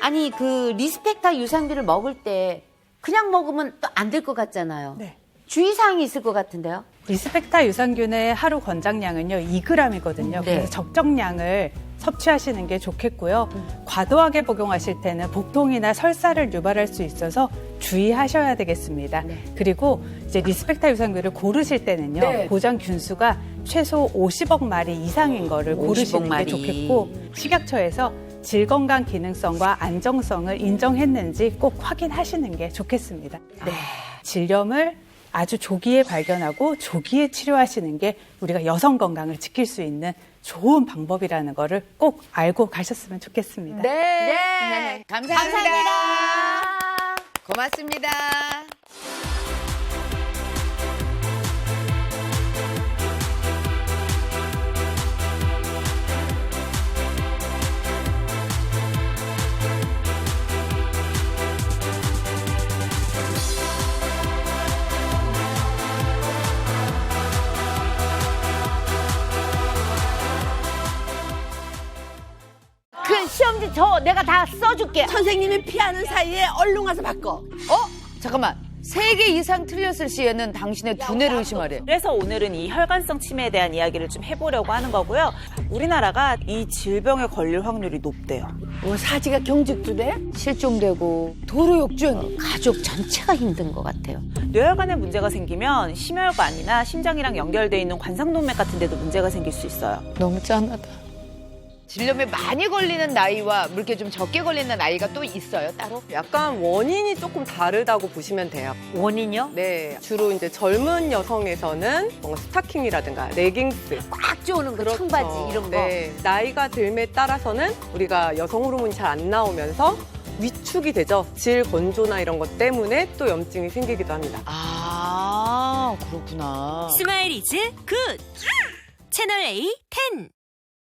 아니 그 리스펙타 유산균을 먹을 때 그냥 먹으면 또 안 될 것 같잖아요. 네. 주의사항이 있을 것 같은데요. 리스펙타 유산균의 하루 권장량은요 2g이거든요. 네. 그래서 적정량을 섭취하시는 게 좋겠고요. 과도하게 복용하실 때는 복통이나 설사를 유발할 수 있어서 주의하셔야 되겠습니다. 그리고 이제 리스펙타 유산균을 고르실 때는요. 네. 보장 균수가 최소 50억 마리 이상인 거를 50억 고르시는 게 마리. 좋겠고 식약처에서 질건강 기능성과 안정성을 인정했는지 꼭 확인하시는 게 좋겠습니다. 네. 질염을 아주 조기에 발견하고 조기에 치료하시는 게 우리가 여성 건강을 지킬 수 있는 좋은 방법이라는 거를 꼭 알고 가셨으면 좋겠습니다. 네. 감사합니다. 고맙습니다. 그 시험지 저 내가 다 써줄게. 선생님이 피하는 사이에 얼른 와서 바꿔. 잠깐만. 3개 이상 틀렸을 시에는 당신의 두뇌를 의심하래. 그래서 오늘은 이 혈관성 치매에 대한 이야기를 좀 해보려고 하는 거고요. 우리나라가 이 질병에 걸릴 확률이 높대요. 사지가 경직도 돼? 실종되고 도로욕증. 가족 전체가 힘든 것 같아요. 뇌혈관에 문제가 생기면 심혈관이나 심장이랑 연결돼 있는 관상동맥 같은 데도 문제가 생길 수 있어요. 너무 짠하다. 질염에 많이 걸리는 나이와 이렇게 좀 적게 걸리는 나이가 또 있어요, 따로? 약간 원인이 조금 다르다고 보시면 돼요. 원인요? 네, 주로 이제 젊은 여성에서는 뭔가 스타킹이라든가 레깅스, 꽉 조는 거, 그렇죠. 청바지 이런 거. 네, 나이가 들에 따라서는 우리가 여성 호르몬이 잘 안 나오면서 위축이 되죠. 질 건조나 이런 것 때문에 또 염증이 생기기도 합니다. 아, 그렇구나. 스마일 이즈 굿! 채널 A 10.